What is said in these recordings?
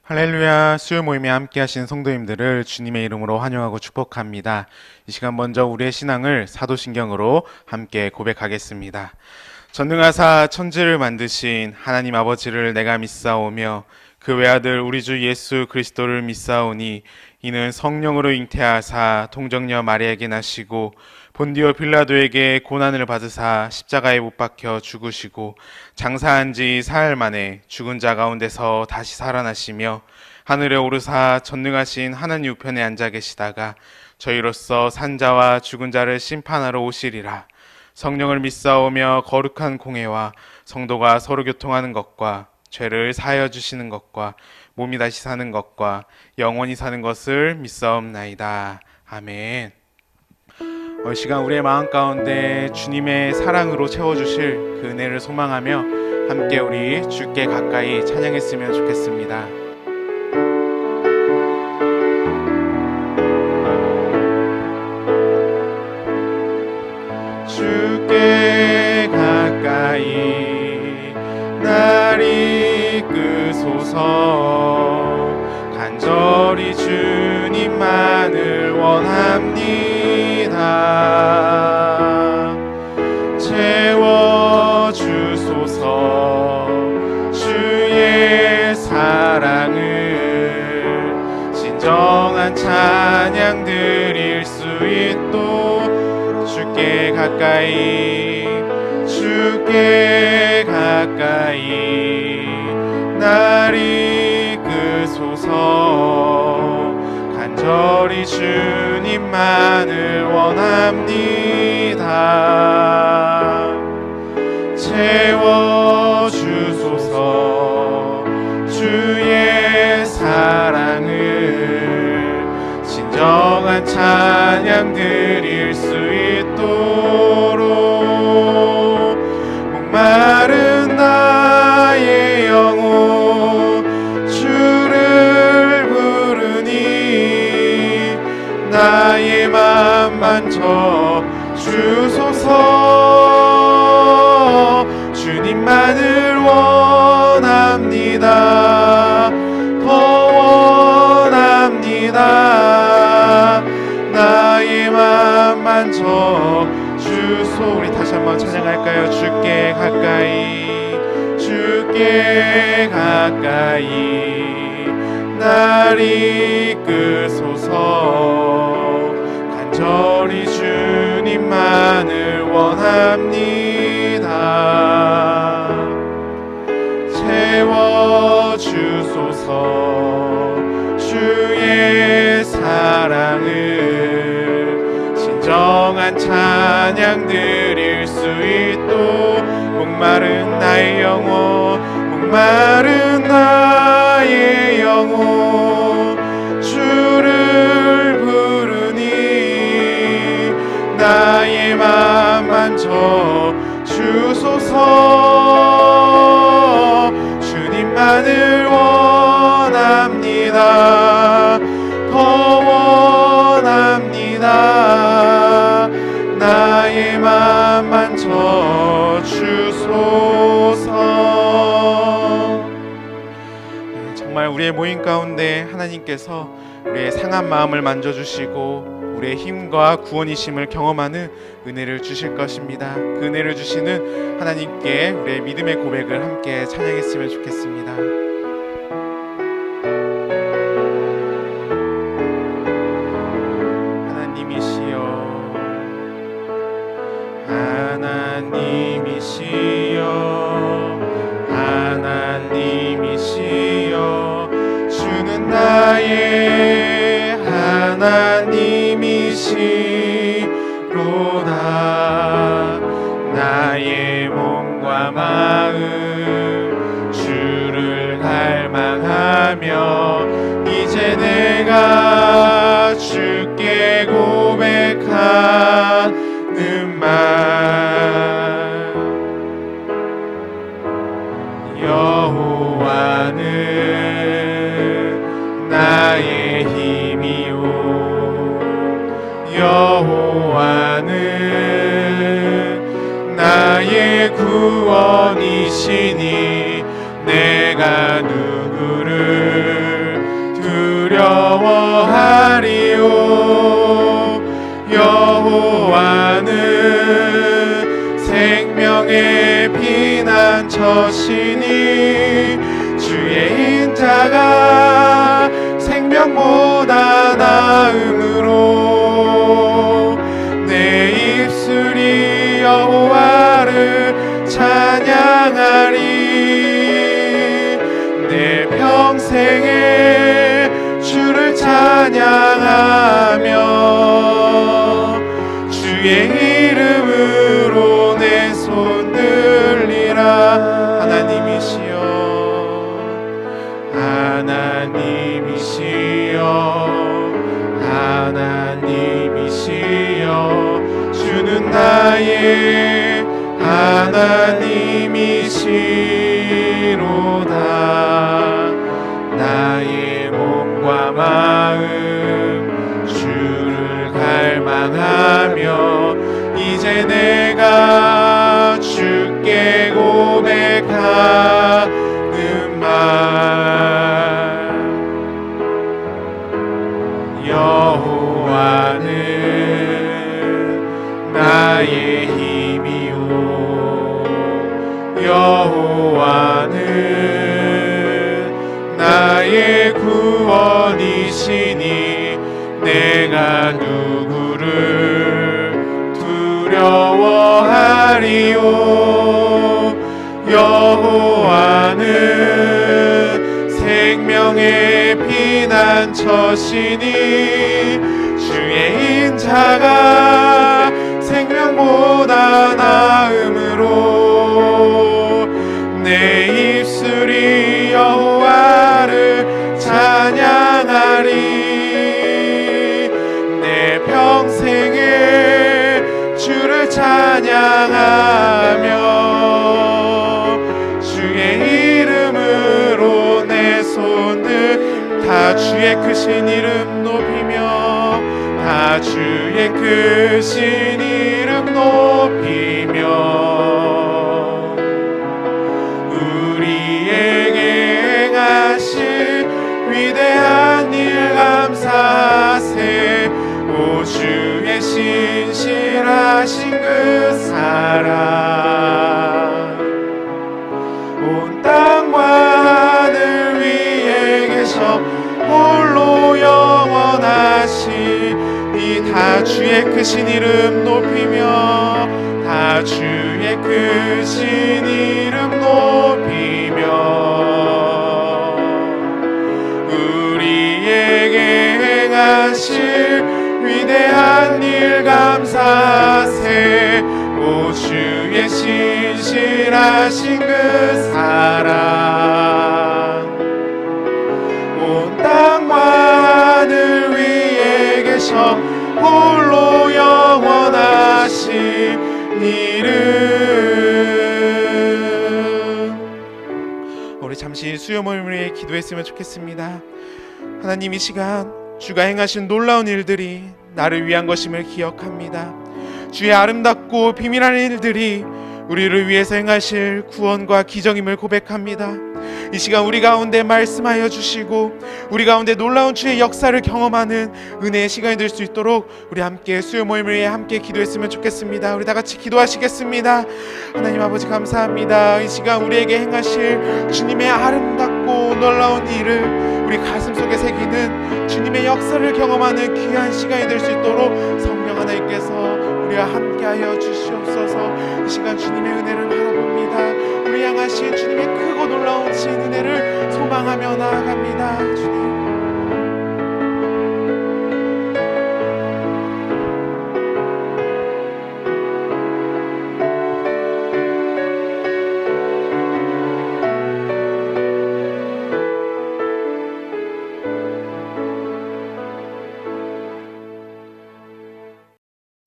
할렐루야. 수요 모임에 함께 하신 성도님들을 주님의 이름으로 환영하고 축복합니다. 이 시간 먼저 우리의 신앙을 사도신경으로 함께 고백하겠습니다. 전능하사 천지를 만드신 하나님 아버지를 내가 믿사오며 그 외아들 우리 주 예수 그리스도를 믿사오니 이는 성령으로 잉태하사 동정녀 마리아에게 나시고 본디오 빌라도에게 고난을 받으사 십자가에 못 박혀 죽으시고 장사한 지 사흘 만에 죽은 자 가운데서 다시 살아나시며 하늘에 오르사 전능하신 하나님 우편에 앉아 계시다가 저희로서 산자와 죽은 자를 심판하러 오시리라. 성령을 믿사오며 거룩한 공회와 성도가 서로 교통하는 것과 죄를 사하여 주시는 것과 몸이 다시 사는 것과 영원히 사는 것을 믿사옵나이다. 아멘. 이 시간 우리의 마음 가운데 주님의 사랑으로 채워주실 그 은혜를 소망하며 함께 우리 주께 가까이 찬양했으면 좋겠습니다. 주께 가까이 날 이끄소서. 간절히 주님만을 원합니다. 채워주소서. 주의 사랑을 진정한 찬양 드릴 수 있도록 주께 가까이 날 이끄소서. 간절히 주님만을 원합니다. 채워주소서. 주의 사랑을 진정한 찬양 드릴 수 있도록 목마른 나의 영혼 주를 부르니 나의 맘 만져 주소서. 주님만을 원합니다. 더 원합니다. 나의 맘 만져 주소. 우리 다시 한번 찬양할까요? 주께 가까이 날 이끄소서. 간절히 주님만을 원합니다. 채워주소서. 주의 사랑을 진정한 찬양 드릴 수 있도록 목마른 나의 영혼 주를 부르니 나의 맘 만져 주소서. 주님만을 원합니다. 더 원합니다. 나의 맘 만져 주소서. 정말 우리의 모임 가운데 하나님께서 우리의 상한 마음을 만져주시고 우리의 힘과 구원이심을 경험하는 은혜를 주실 것입니다. 그 은혜를 주시는 하나님께 우리의 믿음의 고백을 함께 찬양했으면 좋겠습니다. 하나님이시여 주는 나의 하나님이시로다. 나의 몸과 마음 주를 갈망하며 이제 내가 주께 고백하는 말. 여호와는 나의 힘이요. 여호와는 나의 구원이시니 내가 누구를 두려워하리요. 여호와는 생명의 피난처시니 주의 인자가 생명보다 나음으로 내 입술이 여호와를 찬양하리. 내 평생에 주를 찬양하며 주의 이름으로 내 손 들리라. 하나님이시여, 하나님이시여, 하나님이시여, 주는 나의 하나님이시로다. 나의 몸과 마음 주를 갈망하며 이제 내가 주께 고백하는 말. 여호와는 나의 힘이요, 여호와는 나의 구원이시니 내가 누구를 두려워하리요. 여호와는 생명의 피난처시니 주의 인자가 생명보다 나음으로 내 입술이 여호와를 찬양하리. 내 평생에 주를 찬양하며 주의 이름으로 내 손을 다 주의 크신 이름 높이며 다 주의 크신 이름 높이며 우리에게 행하신 위대한 일 감사세. 오 주의 신실하신 그 사랑 온 땅과 하늘 위에 계셔 홀로 영원하시. 이 다 주의 크신 이름 높이며 다 주의 크신 이름 높이며 우리에게 행하실 위대한 일 감사세. 오 주의 신실하신 그 사랑 온 땅과 하늘 위에 계셔 홀로 영원하신 이름. 우리 잠시 수요 모임을 위해 기도했으면 좋겠습니다. 하나님, 이 시간 주가 행하신 놀라운 일들이 나를 위한 것임을 기억합니다. 주의 아름답고 비밀한 일들이 우리를 위해서 행하실 구원과 기적임을 고백합니다. 이 시간 우리 가운데 말씀하여 주시고 우리 가운데 놀라운 주의 역사를 경험하는 은혜의 시간이 될 수 있도록 우리 함께 수요 모임을 위해 함께 기도했으면 좋겠습니다. 우리 다 같이 기도하시겠습니다. 하나님 아버지, 감사합니다. 이 시간 우리에게 행하실 주님의 아름답고 놀라운 일을 우리 가슴속에 새기는 주님의 역사를 경험하는 귀한 시간이 될 수 있도록 성령 하나님께서 우리와 함께하여 주시옵소서. 이 시간 주님의 은혜를 바라봅니다. 우리 향하신 주님의 크고 놀라운 신 은혜를 소망하며 나아갑니다. 주님,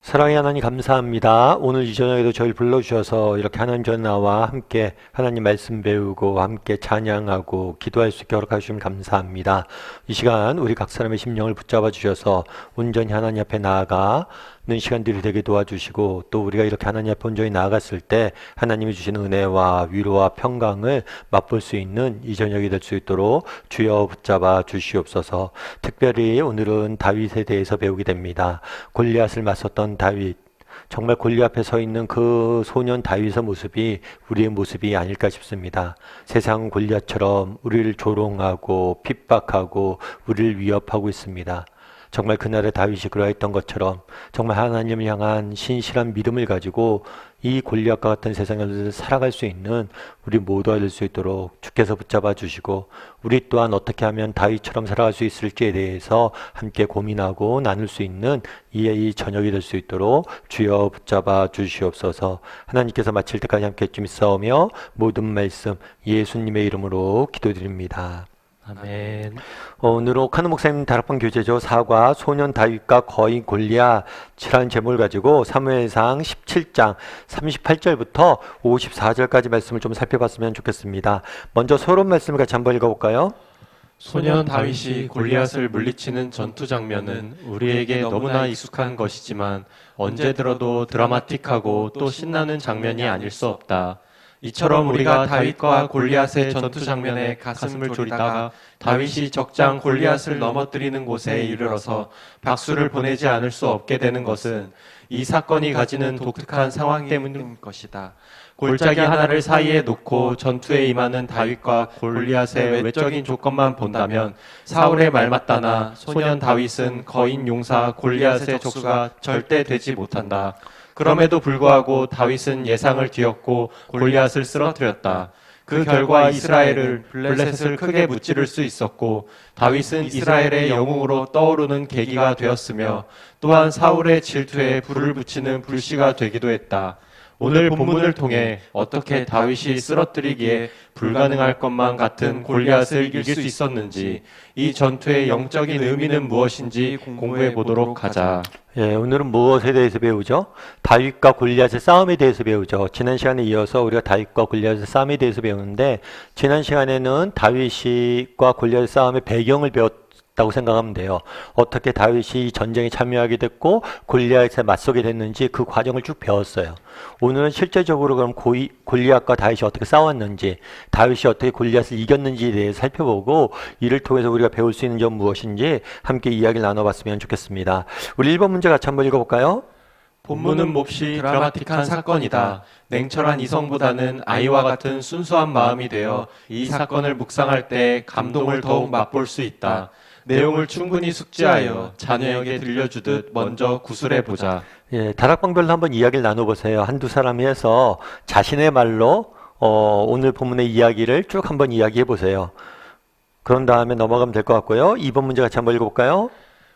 사랑의 하나님, 감사합니다. 오늘 이 저녁에도 저희를 불러주셔서 이렇게 하나님 전 나와 함께 하나님 말씀 배우고 함께 찬양하고 기도할 수 있게 허락하시면 감사합니다. 이 시간 우리 각 사람의 심령을 붙잡아 주셔서 온전히 하나님 앞에 나아가 시간들이 되게 도와주시고 또 우리가 이렇게 하나님 앞에 온전히 나아갔을 때 하나님이 주시는 은혜와 위로와 평강을 맛볼 수 있는 이 저녁이 될 수 있도록 주여 붙잡아 주시옵소서. 특별히 오늘은 다윗에 대해서 배우게 됩니다. 골리앗을 맞섰던 다윗, 정말 골리앗 앞에 서 있는 그 소년 다윗의 모습이 우리의 모습이 아닐까 싶습니다. 세상은 골리앗처럼 우리를 조롱하고 핍박하고 우리를 위협하고 있습니다. 정말 그날의 다윗이 그러했던 것처럼 정말 하나님을 향한 신실한 믿음을 가지고 이 골리앗과 같은 세상을 살아갈 수 있는 우리 모두가 될 수 있도록 주께서 붙잡아 주시고 우리 또한 어떻게 하면 다윗처럼 살아갈 수 있을지에 대해서 함께 고민하고 나눌 수 있는 이 저녁이 될 수 있도록 주여 붙잡아 주시옵소서. 하나님께서 마칠 때까지 함께 좀 있사오며 모든 말씀 예수님의 이름으로 기도드립니다. 아멘. 오늘은 카누 목사님 다락방 교재죠. 사과 소년 다윗과 거인 골리앗이라는 제목을 가지고 사무엘상 17장 38절부터 54절까지 말씀을 좀 살펴봤으면 좋겠습니다. 먼저 서론 말씀을 같이 한번 읽어볼까요? 소년 다윗이 골리앗을 물리치는 전투 장면은 우리에게 너무나 익숙한 것이지만 언제 들어도 드라마틱하고 또 신나는 장면이 아닐 수 없다. 이처럼 우리가 다윗과 골리앗의 전투 장면에 가슴을 졸이다가 다윗이 적장 골리앗을 넘어뜨리는 곳에 이르러서 박수를 보내지 않을 수 없게 되는 것은 이 사건이 가지는 독특한 상황 때문인 것이다. 골짜기 하나를 사이에 놓고 전투에 임하는 다윗과 골리앗의 외적인 조건만 본다면 사울의 말맞다나 소년 다윗은 거인 용사 골리앗의 적수가 절대 되지 못한다. 그럼에도 불구하고 다윗은 예상을 뒤엎고 골리앗을 쓰러뜨렸다. 그 결과 이스라엘을 블레셋을 크게 무찌를 수 있었고 다윗은 이스라엘의 영웅으로 떠오르는 계기가 되었으며 또한 사울의 질투에 불을 붙이는 불씨가 되기도 했다. 오늘 본문을 통해 어떻게 다윗이 쓰러뜨리기에 불가능할 것만 같은 골리앗을 이길 수 있었는지, 이 전투의 영적인 의미는 무엇인지 공부해 보도록 하자. 예, 오늘은 무엇에 대해서 배우죠? 다윗과 골리앗의 싸움에 대해서 배우죠. 지난 시간에 이어서 우리가 다윗과 골리앗의 싸움에 대해서 배우는데, 지난 시간에는 다윗과 골리앗의 싸움의 배경을 배웠다고 생각하면 돼요. 어떻게 다윗이 전쟁에 참여하게 됐고 골리앗에 맞서게 됐는지 그 과정을 쭉 배웠어요. 오늘은 실제적으로 그럼 골리앗과 다윗이 어떻게 싸웠는지, 다윗이 어떻게 골리앗을 이겼는지에 대해서 살펴보고 이를 통해서 우리가 배울 수 있는 점 무엇인지 함께 이야기를 나눠봤으면 좋겠습니다. 우리 1번 문제 같이 한번 읽어볼까요? 본문은 몹시 드라마틱한 사건이다. 냉철한 이성보다는 아이와 같은 순수한 마음이 되어 이 사건을 묵상할 때 감동을 더욱 맛볼 수 있다. 내용을 충분히 숙지하여 자녀에게 들려주듯 먼저 구술해보자. 예, 다락방별로 한번 이야기를 나눠보세요. 한두 사람이 해서 자신의 말로 오늘 본문의 이야기를 쭉 한번 이야기해보세요. 그런 다음에 넘어가면 될 것 같고요. 2번 문제 같이 한번 읽어볼까요?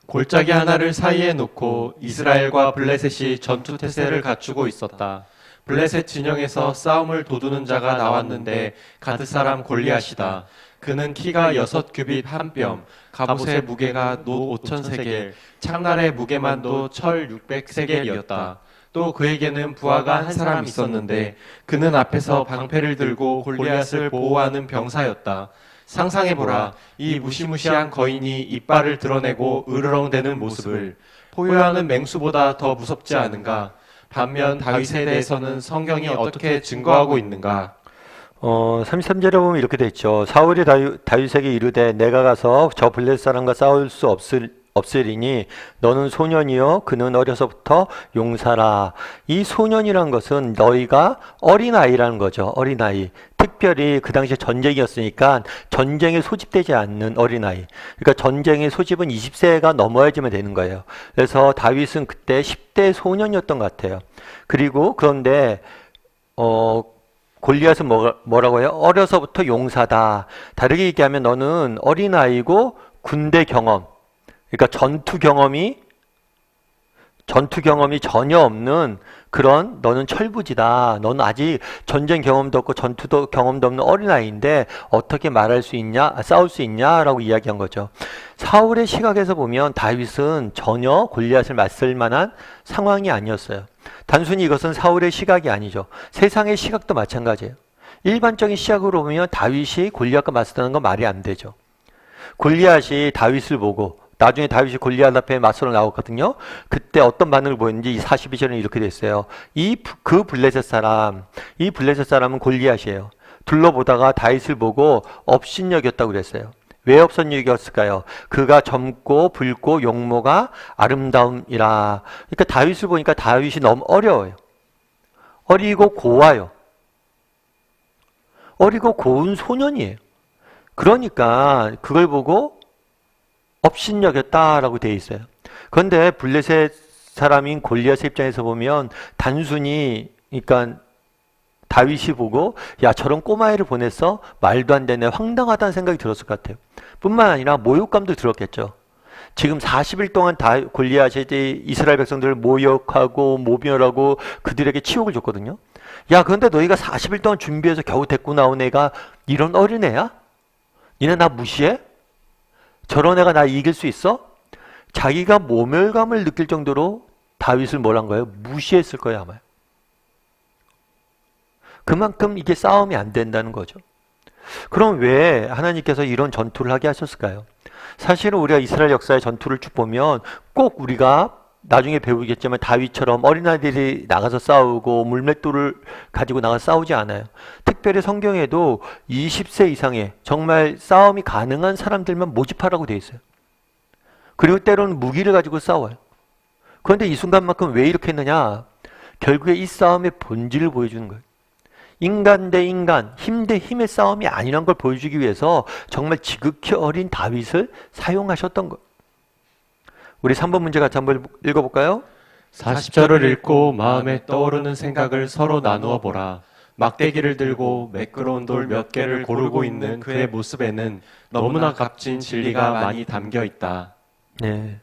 골짜기 하나를 사이에 놓고 이스라엘과 블레셋이 전투 태세를 갖추고 있었다. 블레셋 진영에서 싸움을 도두는 자가 나왔는데 가드 사람 골리앗이다. 그는 키가 6규빗 한 뼘, 갑옷의 무게가 노 5,000세겔, 창날의 무게만도 철 600세겔이었다. 또 그에게는 부하가 한 사람 있었는데 그는 앞에서 방패를 들고 골리앗을 보호하는 병사였다. 상상해보라. 이 무시무시한 거인이 이빨을 드러내고 으르렁대는 모습을. 포효하는 맹수보다 더 무섭지 않은가? 반면 다윗에 대해서는 성경이 어떻게 증거하고 있는가? 33절에 보면 이렇게 돼 있죠. 사울이 다윗에게 이르되 내가 가서 저 블레셋 사람과 싸울 수 없으리니 너는 소년이요 그는 어려서부터 용사라. 이 소년이란 것은 너희가 어린아이라는 거죠. 어린아이. 특별히 그 당시에 전쟁이었으니까 전쟁에 소집되지 않는 어린아이. 그러니까 전쟁의 소집은 20세가 넘어야지만 되는 거예요. 그래서 다윗은 그때 10대 소년이었던 것 같아요. 그리고 그런데 골리앗은 뭐라고 해요? 어려서부터 용사다. 다르게 얘기하면 너는 어린아이고 군대 경험, 그러니까 전투 경험이 전혀 없는 그런 너는 철부지다. 너는 아직 전쟁 경험도 없고 전투도 경험도 없는 어린아이인데 어떻게 말할 수 있냐? 싸울 수 있냐라고 이야기한 거죠. 사울의 시각에서 보면 다윗은 전혀 골리앗을 맞설 만한 상황이 아니었어요. 단순히 이것은 사울의 시각이 아니죠. 세상의 시각도 마찬가지예요. 일반적인 시각으로 보면 다윗이 골리앗과 맞섰다는 건 말이 안 되죠. 골리앗이 다윗을 보고 나중에 다윗이 골리앗 앞에 맞서러 나왔거든요. 그때 어떤 반응을 보였는지 이 42절은 이렇게 됐어요. 이 블레셋 사람은 골리앗이에요. 둘러보다가 다윗을 보고 업신여겼다고 그랬어요. 왜 업신여겼을까요? 그가 젊고 붉고 용모가 아름다움이라. 그러니까 다윗을 보니까 다윗이 너무 어려워요. 어리고 고와요. 어리고 고운 소년이에요. 그러니까 그걸 보고 업신여겼다라고 되어 있어요. 그런데 블레셋 사람인 골리앗의 입장에서 보면 단순히 그러니까 다윗이 보고 야 저런 꼬마애를 보냈어? 말도 안 되네 황당하다는 생각이 들었을 것 같아요. 뿐만 아니라 모욕감도 들었겠죠. 지금 40일 동안 골리앗이 이스라엘 백성들을 모욕하고 모멸하고 그들에게 치욕을 줬거든요. 야 그런데 너희가 40일 동안 준비해서 겨우 데리고 나온 애가 이런 어린애야? 니네 나 무시해? 저런 애가 나 이길 수 있어? 자기가 모멸감을 느낄 정도로 다윗을 뭐란 거예요? 무시했을 거예요 아마. 그만큼 이게 싸움이 안 된다는 거죠. 그럼 왜 하나님께서 이런 전투를 하게 하셨을까요? 사실은 우리가 이스라엘 역사의 전투를 쭉 보면 꼭 우리가 나중에 배우겠지만 다윗처럼 어린아이들이 나가서 싸우고 물맷돌을 가지고 나가서 싸우지 않아요. 특별히 성경에도 20세 이상의 정말 싸움이 가능한 사람들만 모집하라고 되어 있어요. 그리고 때로는 무기를 가지고 싸워요. 그런데 이 순간만큼 왜 이렇게 했느냐? 결국에 이 싸움의 본질을 보여주는 거예요. 인간 대 인간, 힘 대 힘의 싸움이 아니란 걸 보여주기 위해서 정말 지극히 어린 다윗을 사용하셨던 거예요. 우리 3번 문제 같이 한번 읽어볼까요? 40절을 읽고 마음에 떠오르는 생각을 서로 나누어 보라. 막대기를 들고 매끄러운 돌 몇 개를 고르고 있는 그의 모습에는 너무나 값진 진리가 많이 담겨 있다. 네.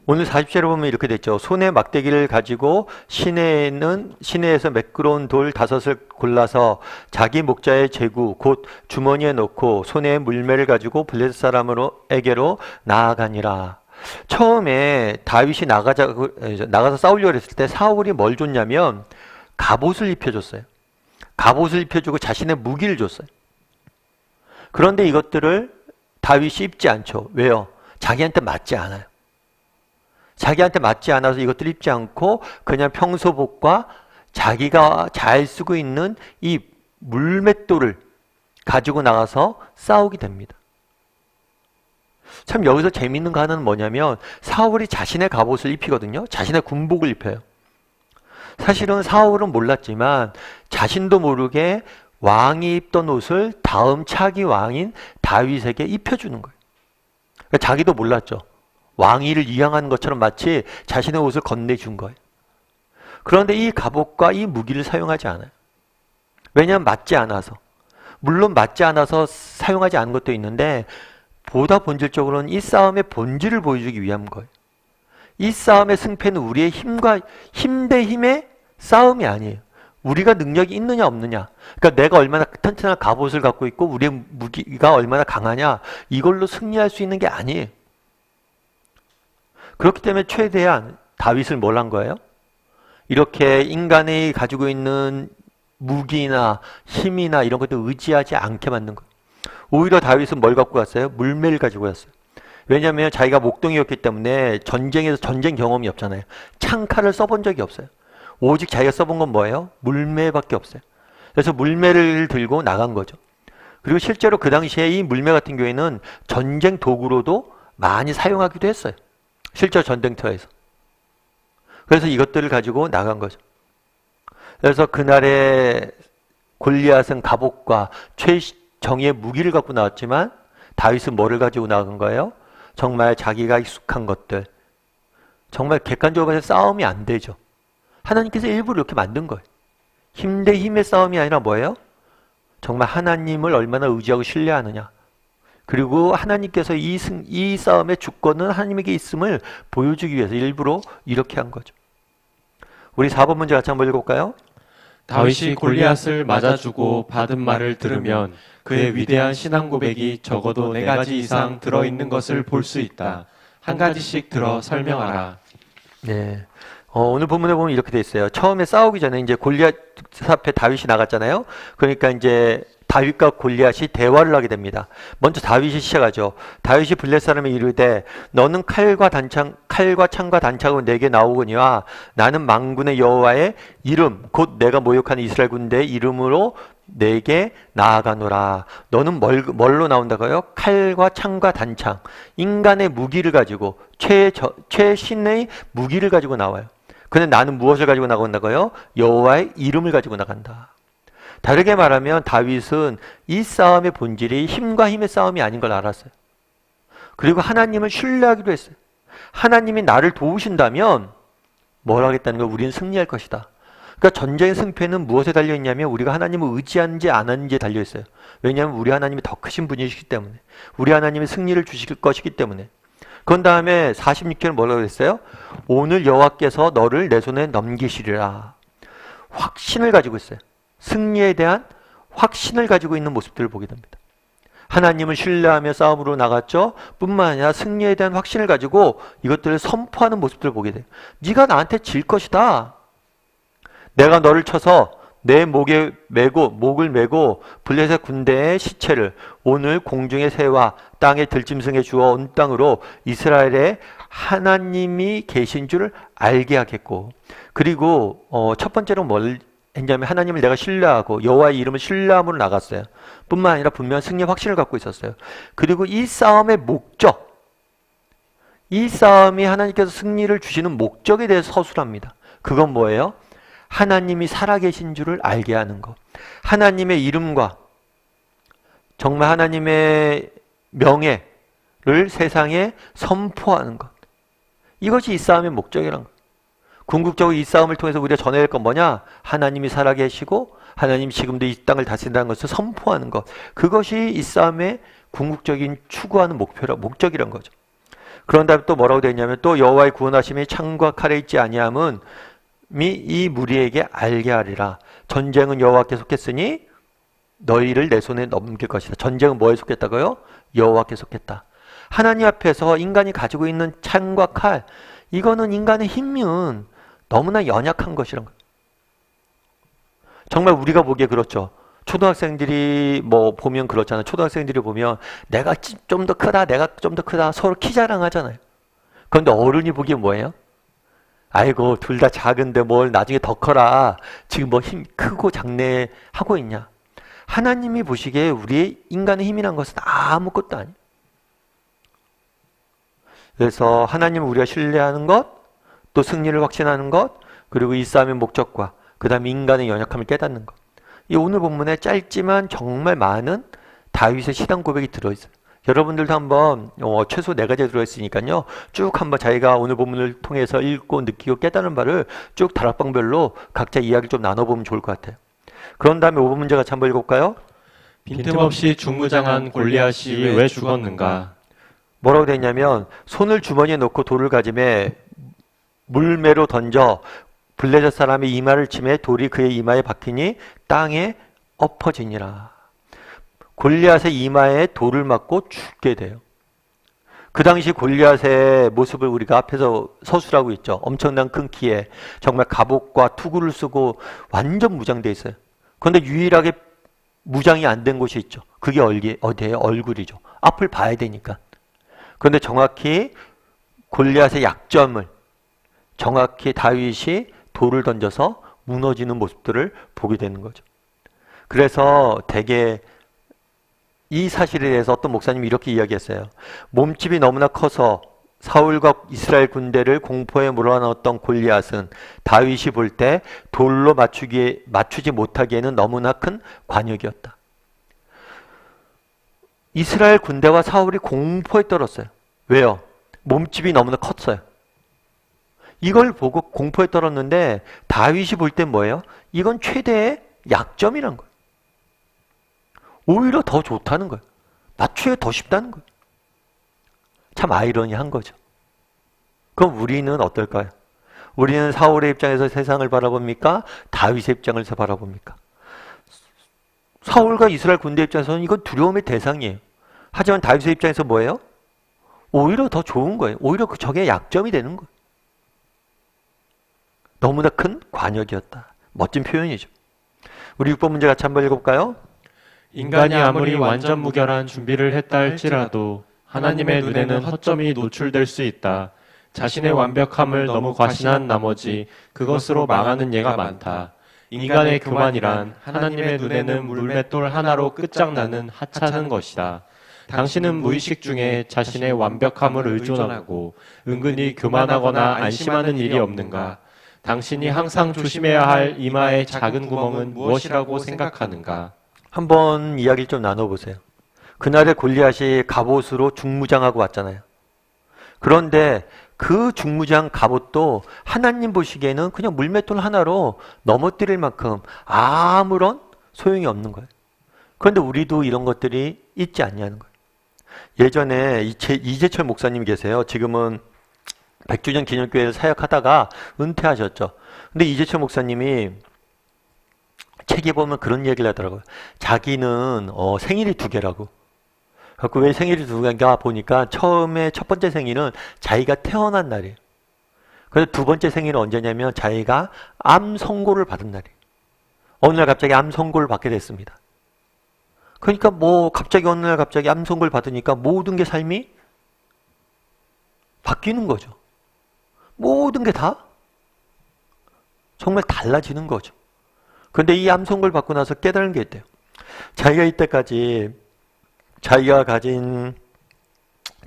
오늘 40절에 보면 이렇게 됐죠. 손에 막대기를 가지고 시내에서 매끄러운 돌 5을 골라서 자기 목자의 제구 곧 주머니에 넣고 손에 물매를 가지고 블레셋 사람에게로 나아가니라. 처음에 다윗이 나가서 싸우려고 했을 때 사울이 뭘 줬냐면 갑옷을 입혀줬어요. 갑옷을 입혀주고 자신의 무기를 줬어요. 그런데 이것들을 다윗이 입지 않죠. 왜요? 자기한테 맞지 않아요. 자기한테 맞지 않아서 이것들을 입지 않고 그냥 평소복과 자기가 잘 쓰고 있는 이 물맷돌을 가지고 나가서 싸우게 됩니다. 참 여기서 재미있는 거 하나는 뭐냐면 사울이 자신의 갑옷을 입히거든요. 자신의 군복을 입혀요. 사실은 사울은 몰랐지만 자신도 모르게 왕이 입던 옷을 다음 차기 왕인 다윗에게 입혀주는 거예요. 그러니까 자기도 몰랐죠. 왕위를 이양하는 것처럼 마치 자신의 옷을 건네준 거예요. 그런데 이 갑옷과 이 무기를 사용하지 않아요. 왜냐하면 맞지 않아서. 물론 맞지 않아서 사용하지 않은 것도 있는데 보다 본질적으로는 이 싸움의 본질을 보여주기 위한 거예요. 이 싸움의 승패는 우리의 힘 대 힘의 싸움이 아니에요. 우리가 능력이 있느냐 없느냐. 그러니까 내가 얼마나 튼튼한 갑옷을 갖고 있고 우리의 무기가 얼마나 강하냐. 이걸로 승리할 수 있는 게 아니에요. 그렇기 때문에 최대한 다윗을 뭘 한 거예요? 이렇게 인간이 가지고 있는 무기나 힘이나 이런 것들 의지하지 않게 만든 거예요. 오히려 다윗은 뭘 갖고 갔어요? 물매를 가지고 갔어요. 왜냐하면 자기가 목동이었기 때문에 전쟁에서 전쟁 경험이 없잖아요. 창칼을 써본 적이 없어요. 오직 자기가 써본 건 뭐예요? 물매밖에 없어요. 그래서 물매를 들고 나간 거죠. 그리고 실제로 그 당시에 이 물매 같은 경우에는 전쟁 도구로도 많이 사용하기도 했어요. 실제 전쟁터에서. 그래서 이것들을 가지고 나간 거죠. 그래서 그날의 골리앗은 갑옷과 최정의의 무기를 갖고 나왔지만 다윗은 뭐를 가지고 나간 거예요? 정말 자기가 익숙한 것들. 정말 객관적으로 봐서 싸움이 안 되죠. 하나님께서 일부러 이렇게 만든 거예요. 힘 대 힘의 싸움이 아니라 뭐예요? 정말 하나님을 얼마나 의지하고 신뢰하느냐. 그리고 하나님께서 이 싸움의 주권은 하나님에게 있음을 보여주기 위해서 일부러 이렇게 한 거죠. 우리 4번 문제 같이 한번 읽어볼까요? 다윗이 골리앗을 맞아주고 받은 말을 들으면 그의 위대한 신앙 고백이 적어도 4가지 이상 들어있는 것을 볼 수 있다. 한 가지씩 들어 설명하라. 네. 오늘 본문에 보면 이렇게 돼 있어요. 처음에 싸우기 전에 이제 골리앗 앞에 다윗이 나갔잖아요. 그러니까 이제 다윗과 골리앗이 대화를 하게 됩니다. 먼저 다윗이 시작하죠. 다윗이 블레셋 사람에 이르되 너는 칼과 창과 단창으로 내게 나오거니와 나는 만군의 여호와의 이름 곧 내가 모욕하는 이스라엘 군대의 이름으로 내게 나아가노라. 너는 뭘로 나온다고요? 칼과 창과 단창, 인간의 무기를 가지고 최신의 무기를 가지고 나와요. 근데 나는 무엇을 가지고 나간다고요? 여호와의 이름을 가지고 나간다. 다르게 말하면 다윗은 이 싸움의 본질이 힘과 힘의 싸움이 아닌 걸 알았어요. 그리고 하나님을 신뢰하기로 했어요. 하나님이 나를 도우신다면 뭘 하겠다는 걸 우리는 승리할 것이다. 그러니까 전쟁의 승패는 무엇에 달려있냐면 우리가 하나님을 의지하는지 안 하는지에 달려있어요. 왜냐하면 우리 하나님이 더 크신 분이시기 때문에, 우리 하나님이 승리를 주실 것이기 때문에. 그런 다음에 46절은 뭐라고 했어요? 오늘 여호와께서 너를 내 손에 넘기시리라. 확신을 가지고 있어요. 승리에 대한 확신을 가지고 있는 모습들을 보게 됩니다. 하나님을 신뢰하며 싸움으로 나갔죠. 뿐만 아니라 승리에 대한 확신을 가지고 이것들을 선포하는 모습들을 보게 돼요. 네가 나한테 질 것이다. 내가 너를 쳐서 내 목을 메고 블레셋 군대의 시체를 오늘 공중의 새와 땅의 들짐승에 주어 온 땅으로 이스라엘의 하나님이 계신 줄을 알게 하겠고, 그리고 첫 번째로 뭘 했냐면 하나님을 내가 신뢰하고 여호와의 이름을 신뢰함으로 나갔어요. 뿐만 아니라 분명한 승리의 확신을 갖고 있었어요. 그리고 이 싸움의 목적, 이 싸움이 하나님께서 승리를 주시는 목적에 대해서 서술합니다. 그건 뭐예요? 하나님이 살아계신 줄을 알게 하는 것. 하나님의 이름과 정말 하나님의 명예를 세상에 선포하는 것. 이것이 이 싸움의 목적이란 것. 궁극적으로 이 싸움을 통해서 우리가 전해야 할 건 뭐냐? 하나님이 살아계시고 하나님이 지금도 이 땅을 다스린다는 것을 선포하는 것. 그것이 이 싸움의 궁극적인 추구하는 목적이란 거죠. 그런 다음에 또 뭐라고 되어 있냐면 또 여호와의 구원하심이 창과 칼에 있지 아니함은 이 무리에게 알게 하리라. 전쟁은 여호와께 속했으니 너희를 내 손에 넘길 것이다. 전쟁은 뭐에 속했다고요? 여호와께 속했다. 하나님 앞에서 인간이 가지고 있는 창과 칼, 이거는 인간의 힘은 너무나 연약한 것이란 거예요. 정말 우리가 보기에 그렇죠. 초등학생들이 뭐 보면 그렇잖아요. 초등학생들이 보면 내가 좀 더 크다, 내가 좀 더 크다, 서로 키 자랑하잖아요. 그런데 어른이 보기에 뭐예요? 아이고 둘 다 작은데 뭘 나중에 더 커라. 지금 뭐 힘 크고 작네 하고 있냐. 하나님이 보시기에 우리의 인간의 힘이란 것은 아무것도 아니에요. 그래서 하나님을 우리가 신뢰하는 것, 또 승리를 확신하는 것, 그리고 이 싸움의 목적과 그 다음에 인간의 연약함을 깨닫는 것. 이 오늘 본문에 짧지만 정말 많은 다윗의 신앙 고백이 들어있어요. 여러분들도 한번 최소 4가지 들어있으니까요. 쭉 한번 자기가 오늘 본문을 통해서 읽고 느끼고 깨달은 바를 쭉 다락방별로 각자 이야기를 좀 나눠보면 좋을 것 같아요. 그런 다음에 5번 문제 같이 한번 읽어볼까요? 빈틈없이 중무장한 골리앗이 왜 죽었는가? 뭐라고 되어 있냐면 손을 주머니에 넣고 돌을 가지매 물매로 던져 블레셋 사람의 이마를 치매 돌이 그의 이마에 박히니 땅에 엎어지니라. 골리앗의 이마에 돌을 맞고 죽게 돼요. 그 당시 골리앗의 모습을 우리가 앞에서 서술하고 있죠. 엄청난 큰 키에 정말 갑옷과 투구를 쓰고 완전 무장되어 있어요. 그런데 유일하게 무장이 안 된 곳이 있죠. 그게 어디예요? 얼굴이죠. 앞을 봐야 되니까. 그런데 정확히 골리앗의 약점을 정확히 다윗이 돌을 던져서 무너지는 모습들을 보게 되는 거죠. 그래서 대개 이 사실에 대해서 어떤 목사님이 이렇게 이야기했어요. 몸집이 너무나 커서 사울과 이스라엘 군대를 공포에 몰아넣었던 골리앗은 다윗이 볼 때 돌로 맞추지 못하기에는 너무나 큰 관역이었다. 이스라엘 군대와 사울이 공포에 떨었어요. 왜요? 몸집이 너무나 컸어요. 이걸 보고 공포에 떨었는데 다윗이 볼 땐 뭐예요? 이건 최대의 약점이란 거예요. 오히려 더 좋다는 거예요. 맞추기가 더 쉽다는 거예요. 참 아이러니한 거죠. 그럼 우리는 어떨까요? 우리는 사울의 입장에서 세상을 바라봅니까? 다윗의 입장에서 바라봅니까? 사울과 이스라엘 군대 입장에서는 이건 두려움의 대상이에요. 하지만 다윗의 입장에서 뭐예요? 오히려 더 좋은 거예요. 오히려 적의 약점이 되는 거예요. 너무나 큰 관역이었다. 멋진 표현이죠. 우리 6번 문제 같이 한번 읽어볼까요? 인간이 아무리 완전 무결한 준비를 했다 할지라도 하나님의 눈에는 허점이 노출될 수 있다. 자신의 완벽함을 너무 과신한 나머지 그것으로 망하는 예가 많다. 인간의 교만이란 하나님의 눈에는 물맷돌 하나로 끝장나는 하찮은 것이다. 당신은 무의식 중에 자신의 완벽함을 의존하고 은근히 교만하거나 안심하는 일이 없는가? 당신이 항상 조심해야 할 이마의 작은 구멍은 무엇이라고 생각하는가? 한번 이야기를 좀 나눠보세요. 그날의 골리앗이 갑옷으로 중무장하고 왔잖아요. 그런데 그 중무장 갑옷도 하나님 보시기에는 그냥 물맷돌 하나로 넘어뜨릴 만큼 아무런 소용이 없는 거예요. 그런데 우리도 이런 것들이 있지 않냐는 거예요. 예전에 이재철 목사님이 계세요. 지금은 백주년 기념교회에서 사역하다가 은퇴하셨죠. 근데 이재철 목사님이 책에 보면 그런 얘기를 하더라고요. 자기는 생일이 2개라고. 그래서 왜 생일이 2개인가 보니까 처음에 첫 번째 생일은 자기가 태어난 날이에요. 그래서 두 번째 생일은 언제냐면 자기가 암 선고를 받은 날이에요. 어느 날 갑자기 암 선고를 받게 됐습니다. 그러니까 갑자기 어느 날 갑자기 암 선고를 받으니까 모든 게 삶이 바뀌는 거죠. 모든 게 다 정말 달라지는 거죠. 그런데 이 암 선고를 받고 나서 깨달은 게 있대요. 자기가 이때까지 자기가 가진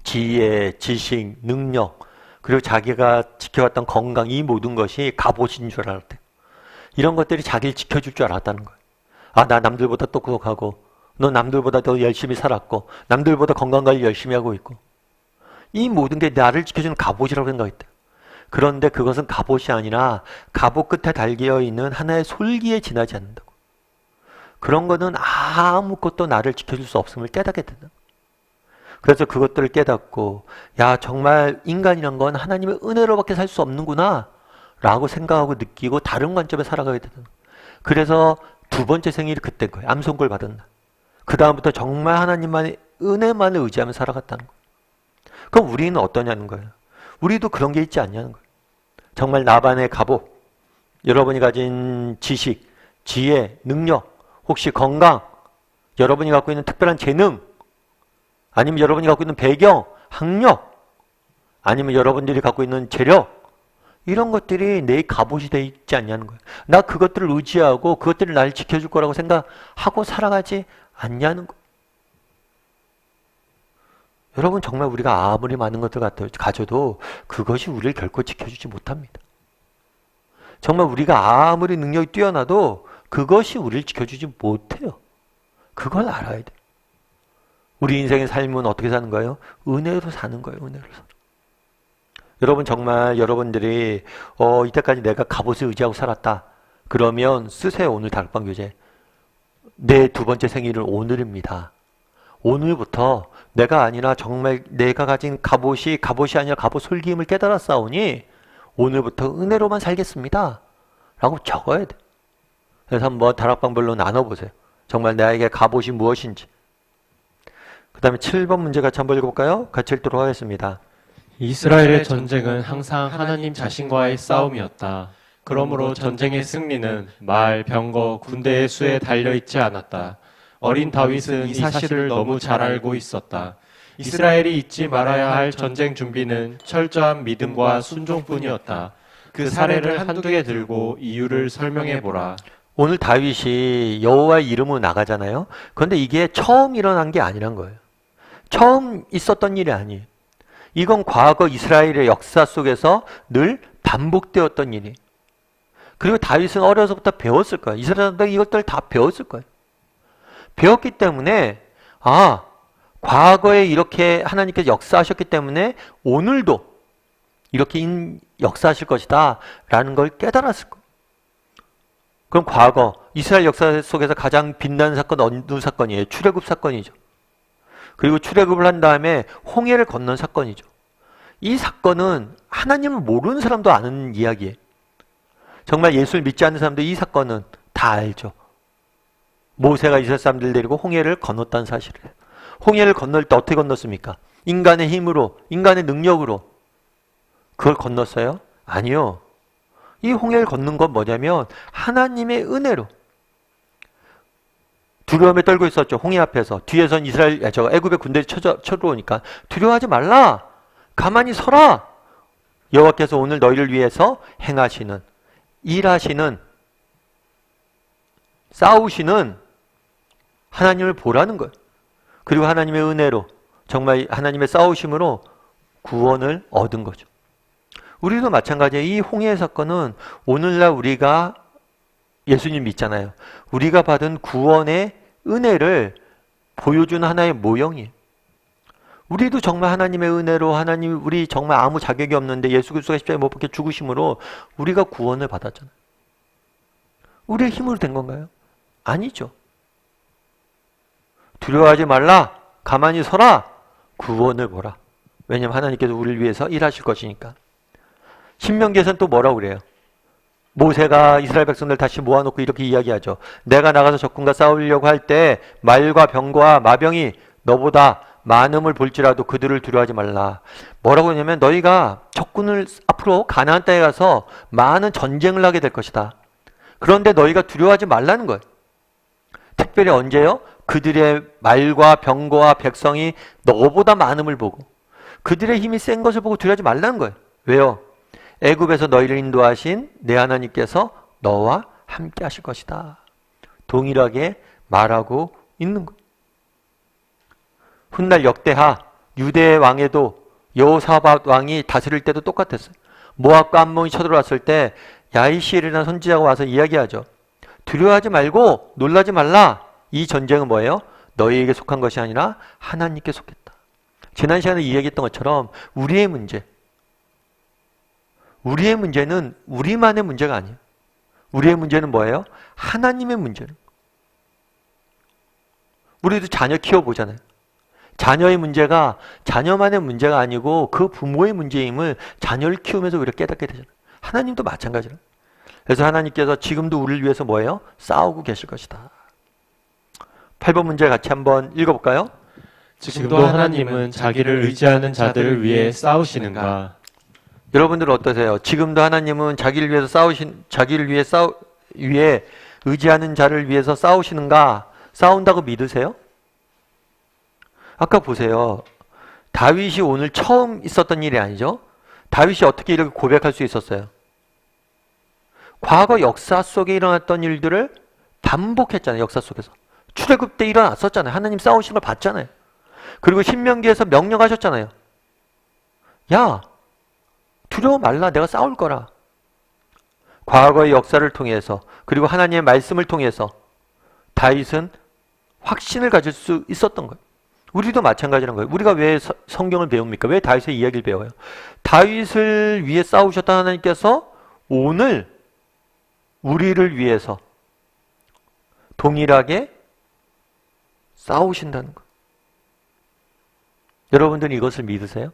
지혜, 지식, 능력, 그리고 자기가 지켜왔던 건강, 이 모든 것이 갑옷인 줄 알았대요. 이런 것들이 자기를 지켜줄 줄 알았다는 거예요. 나 남들보다 똑똑하고, 너 남들보다 더 열심히 살았고, 남들보다 건강관리 열심히 하고 있고, 이 모든 게 나를 지켜주는 갑옷이라고 생각했대요. 그런데 그것은 갑옷이 아니라 갑옷 끝에 달겨 있는 하나의 솔기에 지나지 않는다고. 그런 거는 아무것도 나를 지켜줄 수 없음을 깨닫게 된다. 그래서 그것들을 깨닫고 정말 인간이란 건 하나님의 은혜로밖에 살 수 없는구나 라고 생각하고 느끼고 다른 관점에 살아가게 되는 거예요. 그래서 두 번째 생일이 그때인 거예요. 암 선고를 받은 날. 그 다음부터 정말 하나님만의 은혜만을 의지하며 살아갔다는 거예요. 그럼 우리는 어떠냐는 거예요. 우리도 그런 게 있지 않냐는 거예요. 정말 나반의 갑옷, 여러분이 가진 지식, 지혜, 능력, 혹시 건강, 여러분이 갖고 있는 특별한 재능, 아니면 여러분이 갖고 있는 배경, 학력, 아니면 여러분들이 갖고 있는 재력, 이런 것들이 내 갑옷이 돼 있지 않냐는 거예요. 나 그것들을 의지하고 그것들을 날 지켜줄 거라고 생각하고 살아가지 않냐는 거예요. 여러분, 정말 우리가 아무리 많은 것들 가져도 그것이 우리를 결코 지켜주지 못합니다. 정말 우리가 아무리 능력이 뛰어나도 그것이 우리를 지켜주지 못해요. 그걸 알아야 돼요. 우리 인생의 삶은 어떻게 사는 거예요? 은혜로 사는 거예요. 은혜로 사는. 여러분, 정말 여러분들이 이때까지 내가 갑옷을 의지하고 살았다. 그러면 쓰세요. 오늘 다락방 교재. 내 두 번째 생일은 오늘입니다. 오늘부터 내가 아니라 정말 내가 가진 갑옷이 아니라 갑옷 솔기임을 깨달았사오니 오늘부터 은혜로만 살겠습니다. 라고 적어야 돼. 그래서 한번 다락방별로 나눠보세요. 정말 나에게 갑옷이 무엇인지. 그 다음에 7번 문제 같이 한번 읽어볼까요? 같이 읽도록 하겠습니다. 이스라엘의 전쟁은 항상 하나님 자신과의 싸움이었다. 그러므로 전쟁의 승리는 말, 병거, 군대의 수에 달려있지 않았다. 어린 다윗은 이 사실을 너무 잘 알고 있었다. 이스라엘이 잊지 말아야 할 전쟁 준비는 철저한 믿음과 순종뿐이었다. 그 사례를 한두 개 들고 이유를 설명해보라. 오늘 다윗이 여호와의 이름으로 나가잖아요. 그런데 이게 처음 일어난 게 아니란 거예요. 처음 있었던 일이 아니에요. 이건 과거 이스라엘의 역사 속에서 늘 반복되었던 일이에요. 그리고 다윗은 어려서부터 배웠을 거예요. 이스라엘들 이것들 다 배웠을 거예요. 배웠기 때문에 과거에 이렇게 하나님께서 역사하셨기 때문에 오늘도 이렇게 역사하실 것이다 라는 걸 깨달았을 거예요. 그럼 과거 이스라엘 역사 속에서 가장 빛나는 사건 어느 사건이에요? 출애굽 사건이죠. 그리고 출애굽을 한 다음에 홍해를 건넌 사건이죠. 이 사건은 하나님을 모르는 사람도 아는 이야기예요. 정말 예수를 믿지 않는 사람도 이 사건은 다 알죠. 모세가 이스라엘 사람들 데리고 홍해를 건넜다는 사실을. 홍해를 건널 때 어떻게 건넜습니까? 인간의 힘으로, 인간의 능력으로 그걸 건넜어요? 아니요. 이 홍해를 걷는 건 뭐냐면 하나님의 은혜로. 두려움에 떨고 있었죠. 홍해 앞에서. 뒤에선 애굽의 군대들이 쳐들어오니까 두려워하지 말라. 가만히 서라. 여호와께서 오늘 너희를 위해서 행하시는, 일하시는, 싸우시는 하나님을 보라는 거예요. 그리고 하나님의 은혜로, 정말 하나님의 싸우심으로 구원을 얻은 거죠. 우리도 마찬가지예요. 이 홍해 사건은 오늘날 우리가 예수님 믿잖아요. 우리가 받은 구원의 은혜를 보여주는 하나의 모형이에요. 우리도 정말 하나님의 은혜로, 하나님, 우리 정말 아무 자격이 없는데 예수 그리스도가 십자가에 못 박혀 죽으심으로 우리가 구원을 받았잖아요. 우리의 힘으로 된 건가요? 아니죠. 두려워하지 말라. 가만히 서라. 구원을 보라. 왜냐하면 하나님께서 우리를 위해서 일하실 것이니까. 신명기에서는 또 뭐라고 그래요? 모세가 이스라엘 백성들 다시 모아놓고 이렇게 이야기하죠. 내가 나가서 적군과 싸우려고 할 때 말과 병과 마병이 너보다 많음을 볼지라도 그들을 두려워하지 말라. 뭐라고 하냐면 너희가 적군을 앞으로 가나안 땅에 가서 많은 전쟁을 하게 될 것이다. 그런데 너희가 두려워하지 말라는 거예요. 특별히 언제요? 그들의 말과 병과 백성이 너보다 많음을 보고 그들의 힘이 센 것을 보고 두려워하지 말라는 거예요. 왜요? 애굽에서 너희를 인도하신 내 하나님께서 너와 함께 하실 것이다. 동일하게 말하고 있는 거예요. 훗날 역대하 유대 왕에도 여호사밧 왕이 다스릴 때도 똑같았어요. 모압과 암몬이 쳐들어왔을 때 야이시엘이라는 선지자가 와서 이야기하죠. 두려워하지 말고 놀라지 말라. 이 전쟁은 뭐예요? 너희에게 속한 것이 아니라 하나님께 속했다. 지난 시간에 이야기했던 것처럼 우리의 문제는 우리만의 문제가 아니에요. 우리의 문제는 뭐예요? 하나님의 문제는. 우리도 자녀 키워보잖아요. 자녀의 문제가 자녀만의 문제가 아니고 그 부모의 문제임을 자녀를 키우면서 우리가 깨닫게 되잖아요. 하나님도 마찬가지로. 그래서 하나님께서 지금도 우리를 위해서 뭐예요? 싸우고 계실 것이다. 8번 문제 같이 한번 읽어볼까요? 지금도 하나님은 자기를 의지하는 자들을 위해 싸우시는가? 여러분들 어떠세요? 지금도 하나님은 자기를 위해 의지하는 자를 위해서 싸우시는가? 싸운다고 믿으세요? 아까 보세요. 다윗이 오늘 처음 있었던 일이 아니죠? 다윗이 어떻게 이렇게 고백할 수 있었어요? 과거 역사 속에 일어났던 일들을 반복했잖아요. 역사 속에서. 출애굽 때 일어났었잖아요. 하나님 싸우신 걸 봤잖아요. 그리고 신명기에서 명령하셨잖아요. 야, 두려워 말라. 내가 싸울 거라. 과거의 역사를 통해서 그리고 하나님의 말씀을 통해서 다윗은 확신을 가질 수 있었던 거예요. 우리도 마찬가지라는 거예요. 우리가 왜 성경을 배웁니까? 왜 다윗의 이야기를 배워요? 다윗을 위해 싸우셨던 하나님께서 오늘 우리를 위해서 동일하게 싸우신다는 거예요. 여러분들은 이것을 믿으세요?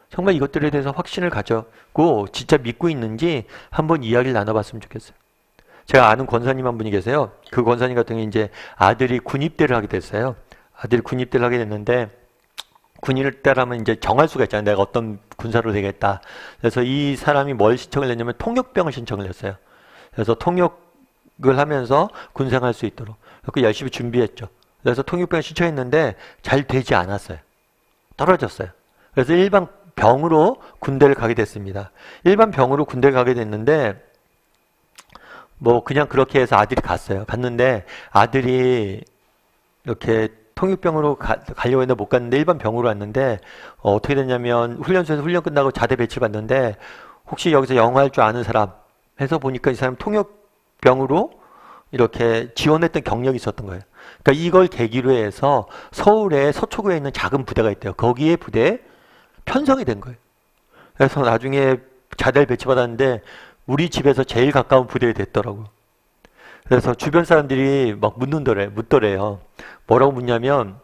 정말 이것들에 대해서 확신을 가졌고 진짜 믿고 있는지 한번 이야기를 나눠봤으면 좋겠어요. 제가 아는 권사님 한 분이 계세요. 그 권사님 같은 경우에 이제 아들이 군입대를 하게 됐어요. 아들이 군입대를 하게 됐는데 군입대라면 이제 정할 수가 있잖아요. 내가 어떤 군사로 되겠다. 그래서 이 사람이 뭘 신청을 했냐면 통역병을 신청을 했어요. 그래서 통역을 하면서 군생할 수 있도록. 그래서 열심히 준비했죠. 그래서 통역병을 신청했는데 잘 되지 않았어요. 떨어졌어요. 그래서 일반 병으로 군대를 가게 됐습니다. 일반 병으로 군대를 가게 됐는데 뭐 그냥 그렇게 해서 아들이 갔어요. 갔는데 아들이 이렇게 통역병으로 가려고 했는데 못 갔는데 일반 병으로 왔는데 어떻게 됐냐면 훈련소에서 훈련 끝나고 자대 배치받는데 혹시 여기서 영어 할 줄 아는 사람 해서 보니까 이 사람 통역병으로 이렇게 지원했던 경력이 있었던 거예요. 그러니까 이걸 계기로 해서 서울에 서초구에 있는 작은 부대가 있대요. 거기에 부대에 편성이 된 거예요. 그래서 나중에 자대를 배치받았는데 우리 집에서 제일 가까운 부대에 됐더라고요. 그래서 주변 사람들이 막 묻더래요. 뭐라고 묻냐면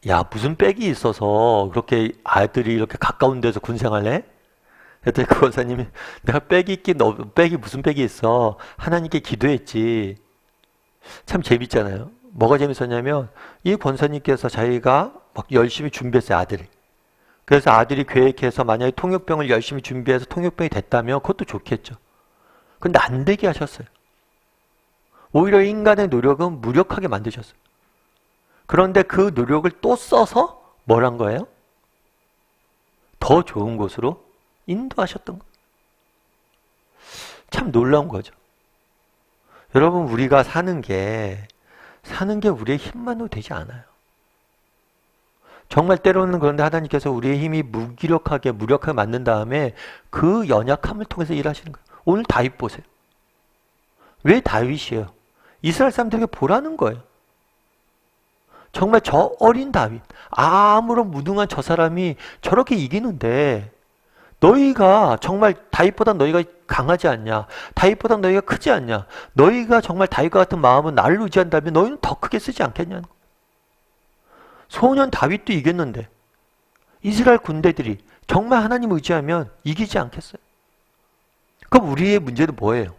야 무슨 빽이 있어서 그렇게 아들이 이렇게 가까운 데서 군생활해? 그랬더니 그 권사님이 내가 빽이 있긴 빽이 무슨 빽이 있어. 하나님께 기도했지. 참 재밌잖아요. 뭐가 재밌었냐면 이 권사님께서 자기가 막 열심히 준비했어요. 아들이. 그래서 아들이 계획해서 만약에 통역병을 열심히 준비해서 통역병이 됐다면 그것도 좋겠죠. 근데 안 되게 하셨어요. 오히려 인간의 노력은 무력하게 만드셨어요. 그런데 그 노력을 또 써서 뭘 한 거예요? 더 좋은 곳으로 인도하셨던 거예요. 참 놀라운 거죠. 여러분, 우리가 사는 게 우리의 힘만으로 되지 않아요. 정말 때로는 그런데 하나님께서 우리의 힘이 무력하게 만든 다음에 그 연약함을 통해서 일하시는 거예요. 오늘 다윗 보세요. 왜 다윗이에요? 이스라엘 사람들에게 보라는 거예요. 정말 저 어린 다윗, 아무런 무능한 저 사람이 저렇게 이기는데 너희가 정말 다윗보다 너희가 강하지 않냐? 다윗보다 너희가 크지 않냐? 너희가 정말 다윗과 같은 마음은 나를 의지한다면 너희는 더 크게 쓰지 않겠냐는 거예요. 소년 다윗도 이겼는데 이스라엘 군대들이 정말 하나님 의지하면 이기지 않겠어요? 그럼 우리의 문제는 뭐예요?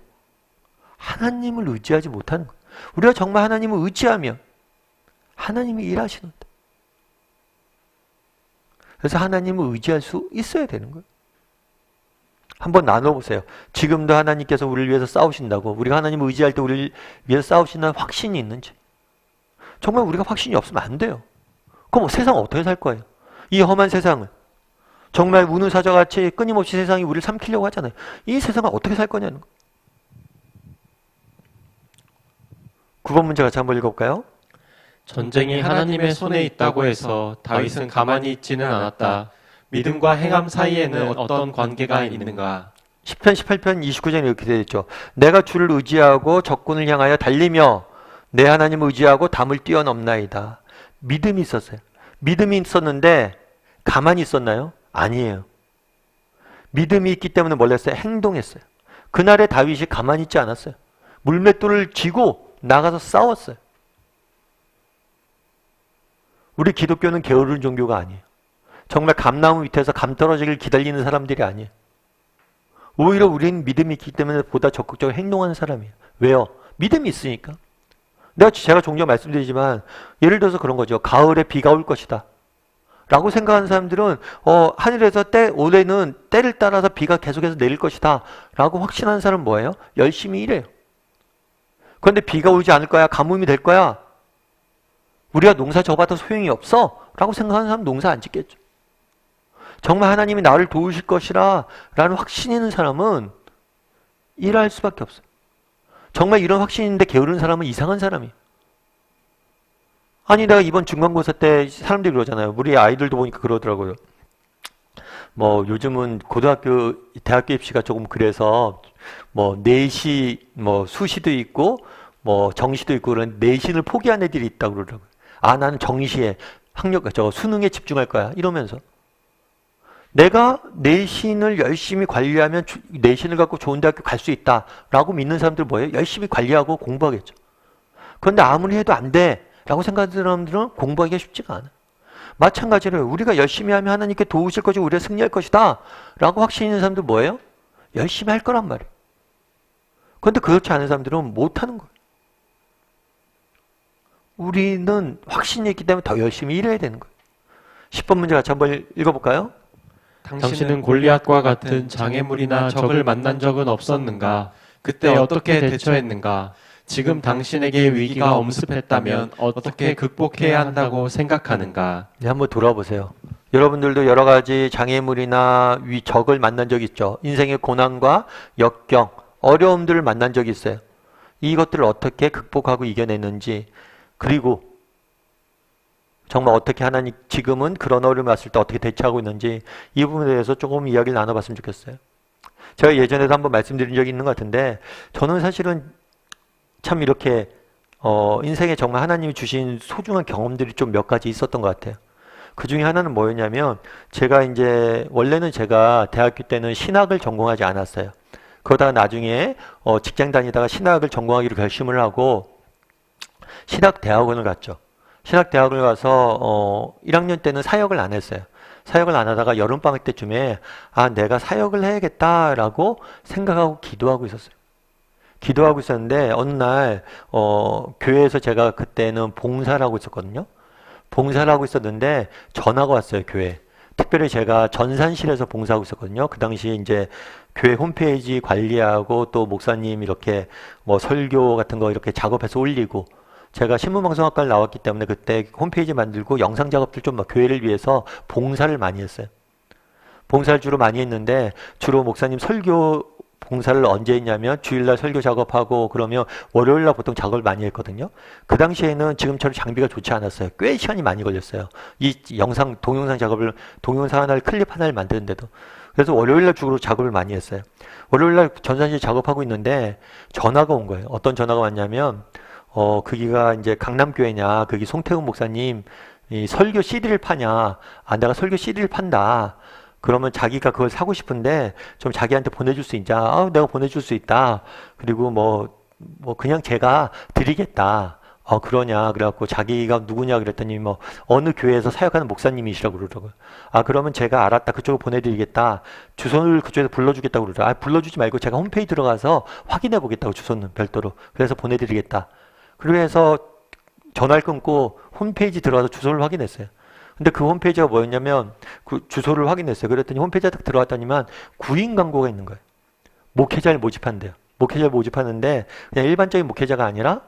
하나님을 의지하지 못하는 거예요. 우리가 정말 하나님을 의지하면 하나님이 일하시는데. 그래서 하나님을 의지할 수 있어야 되는 거예요. 한번 나눠보세요. 지금도 하나님께서 우리를 위해서 싸우신다고, 우리가 하나님을 의지할 때 우리를 위해서 싸우신다는 확신이 있는지. 정말 우리가 확신이 없으면 안 돼요. 그럼 세상 어떻게 살 거예요? 이 험한 세상을. 정말 우는사자같이 끊임없이 세상이 우리를 삼키려고 하잖아요. 이 세상을 어떻게 살 거냐는 거. 9번 문제 같이 한번 읽어볼까요? 전쟁이 하나님의 손에 있다고 해서 다윗은 가만히 있지는 않았다. 믿음과 행함 사이에는 어떤 관계가 있는가? 10편 18편 29절에 이렇게 되어 있죠. 내가 주를 의지하고 적군을 향하여 달리며 내 하나님을 의지하고 담을 뛰어넘나이다. 믿음이 있었어요. 믿음이 있었는데 가만히 있었나요? 아니에요. 믿음이 있기 때문에 뭘 했어요? 행동했어요. 그날의 다윗이 가만히 있지 않았어요. 물맷돌을 쥐고 나가서 싸웠어요. 우리 기독교는 게으른 종교가 아니에요. 정말 감나무 밑에서 감 떨어지길 기다리는 사람들이 아니에요. 오히려 우리는 믿음이 있기 때문에 보다 적극적으로 행동하는 사람이에요. 왜요? 믿음이 있으니까. 제가 종종 말씀드리지만 예를 들어서 그런 거죠. 가을에 비가 올 것이다 라고 생각하는 사람들은 하늘에서 올해는 때를 따라서 비가 계속해서 내릴 것이다 라고 확신하는 사람은 뭐예요? 열심히 일해요. 그런데 비가 오지 않을 거야? 가뭄이 될 거야? 우리가 농사 져봐도 소용이 없어? 라고 생각하는 사람은 농사 안 짓겠죠. 정말 하나님이 나를 도우실 것이라 라는 확신이 있는 사람은 일할 수밖에 없어요. 정말 이런 확신이 있는데 게으른 사람은 이상한 사람이에요. 아니, 내가 이번 중간고사 때 사람들이 그러잖아요. 우리 아이들도 보니까 그러더라고요. 요즘은 고등학교, 대학교 입시가 조금 그래서 내시, 수시도 있고 정시도 있고 그런 내신을 포기한 애들이 있다고 그러더라고요. 나는 정시에 수능에 집중할 거야 이러면서. 내가 내신을 열심히 관리하면 내신을 갖고 좋은 대학교 갈 수 있다라고 믿는 사람들 뭐예요? 열심히 관리하고 공부하겠죠. 그런데 아무리 해도 안 돼 라고 생각하는 사람들은 공부하기가 쉽지가 않아요. 마찬가지로 우리가 열심히 하면 하나님께 도우실 것이고 우리가 승리할 것이다 라고 확신 있는 사람들 뭐예요? 열심히 할 거란 말이에요. 그런데 그렇지 않은 사람들은 못하는 거예요. 우리는 확신이 있기 때문에 더 열심히 일해야 되는 거예요. 10번 문제 같이 한번 읽어볼까요? 당신은 골리앗과 같은 장애물이나 적을 만난 적은 없었는가? 그때 어떻게 대처했는가? 지금 당신에게 위기가 엄습했다면 어떻게 극복해야 한다고 생각하는가? 네, 한번 돌아보세요. 여러분들도 여러 가지 장애물이나 적을 만난 적 있죠. 인생의 고난과 역경, 어려움들을 만난 적이 있어요. 이것들을 어떻게 극복하고 이겨냈는지, 그리고 정말 어떻게 하나님 지금은 그런 어려움이 왔을 때 어떻게 대처하고 있는지 이 부분에 대해서 조금 이야기를 나눠봤으면 좋겠어요. 제가 예전에도 한번 말씀드린 적이 있는 것 같은데 저는 사실은 참 이렇게 인생에 정말 하나님이 주신 소중한 경험들이 좀 몇 가지 있었던 것 같아요. 그 중에 하나는 뭐였냐면 원래는 제가 대학교 때는 신학을 전공하지 않았어요. 그러다가 나중에 직장 다니다가 신학을 전공하기로 결심을 하고 신학대학원을 갔죠. 신학대학을 가서 1학년 때는 사역을 안 했어요. 사역을 안 하다가 여름방학 때쯤에 내가 사역을 해야겠다라고 생각하고 기도하고 있었어요. 기도하고 있었는데 어느 날 교회에서 제가 그때는 봉사를 하고 있었거든요. 봉사를 하고 있었는데 전화가 왔어요. 교회에. 특별히 제가 전산실에서 봉사하고 있었거든요. 그 당시 이제 교회 홈페이지 관리하고 또 목사님 이렇게 뭐 설교 같은 거 이렇게 작업해서 올리고, 제가 신문방송학과를 나왔기 때문에 그때 홈페이지 만들고 영상 작업들 좀 막 교회를 위해서 봉사를 많이 했어요. 봉사를 주로 많이 했는데, 주로 목사님 설교 봉사를 언제 했냐면 주일날 설교 작업하고 그러면 월요일날 보통 작업을 많이 했거든요. 그 당시에는 지금처럼 장비가 좋지 않았어요. 꽤 시간이 많이 걸렸어요. 이 영상, 동영상 작업을, 동영상 하나를, 클립 하나를 만드는데도. 그래서 월요일날 주로 작업을 많이 했어요. 월요일날 전산실 작업하고 있는데 전화가 온 거예요. 어떤 전화가 왔냐면, 거기가 이제 강남교회냐, 거기 송태훈 목사님 이 설교 CD를 파냐. 아, 내가 설교 CD를 판다. 그러면 자기가 그걸 사고 싶은데 좀 자기한테 보내줄 수 있냐? 아, 내가 보내줄 수 있다. 그리고 그냥 제가 드리겠다. 그러냐? 그래갖고 자기가 누구냐? 그랬더니 어느 교회에서 사역하는 목사님이시라고 그러더라고요. 아, 그러면 제가 알았다. 그쪽으로 보내드리겠다. 주소를 그쪽에서 불러주겠다고 그러더라고요. 아, 불러주지 말고 제가 홈페이지 들어가서 확인해 보겠다고, 주소는 별도로. 그래서 보내드리겠다. 그래서 전화를 끊고 홈페이지 들어가서 주소를 확인했어요. 근데 그 홈페이지가 뭐였냐면, 그 주소를 확인했어요. 그랬더니 홈페이지에 딱 들어갔더니만 구인 광고가 있는 거예요. 목회자를 모집한대요. 목회자를 모집하는데 그냥 일반적인 목회자가 아니라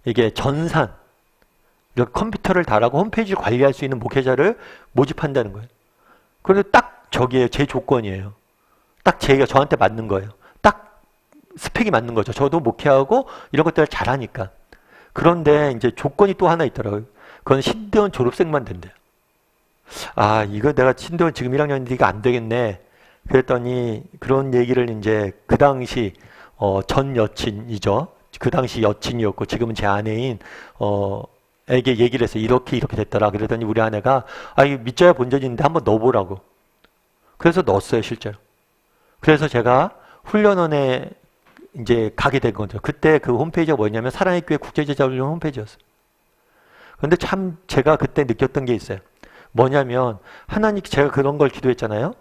이게 전산, 이렇게 컴퓨터를 달하고 홈페이지를 관리할 수 있는 목회자를 모집한다는 거예요. 그런데 딱 저기에요. 제 조건이에요. 딱 저한테 맞는 거예요. 딱 스펙이 맞는 거죠. 저도 목회하고 이런 것들을 잘하니까. 그런데 이제 조건이 또 하나 있더라고요. 그건 신대원 졸업생만 된대요. 아, 이거 내가 신대원 지금 1학년인데 이거 안 되겠네. 그랬더니 그런 얘기를 이제 그 당시 전 여친이죠. 그 당시 여친이었고 지금은 제 아내인 에게 얘기를 했어요. 이렇게 됐더라. 그랬더니 우리 아내가, 아, 이거 믿져야 본전인데 한번 넣어보라고. 그래서 넣었어요, 실제로. 그래서 제가 훈련원에 이제 가게 된 거죠. 그때 그 홈페이지가 뭐였냐면 사랑의 교회 국제제자훈련 홈페이지였어요. 근데 참 제가 그때 느꼈던 게 있어요. 뭐냐면 하나님, 제가 그런 걸 기도했잖아요.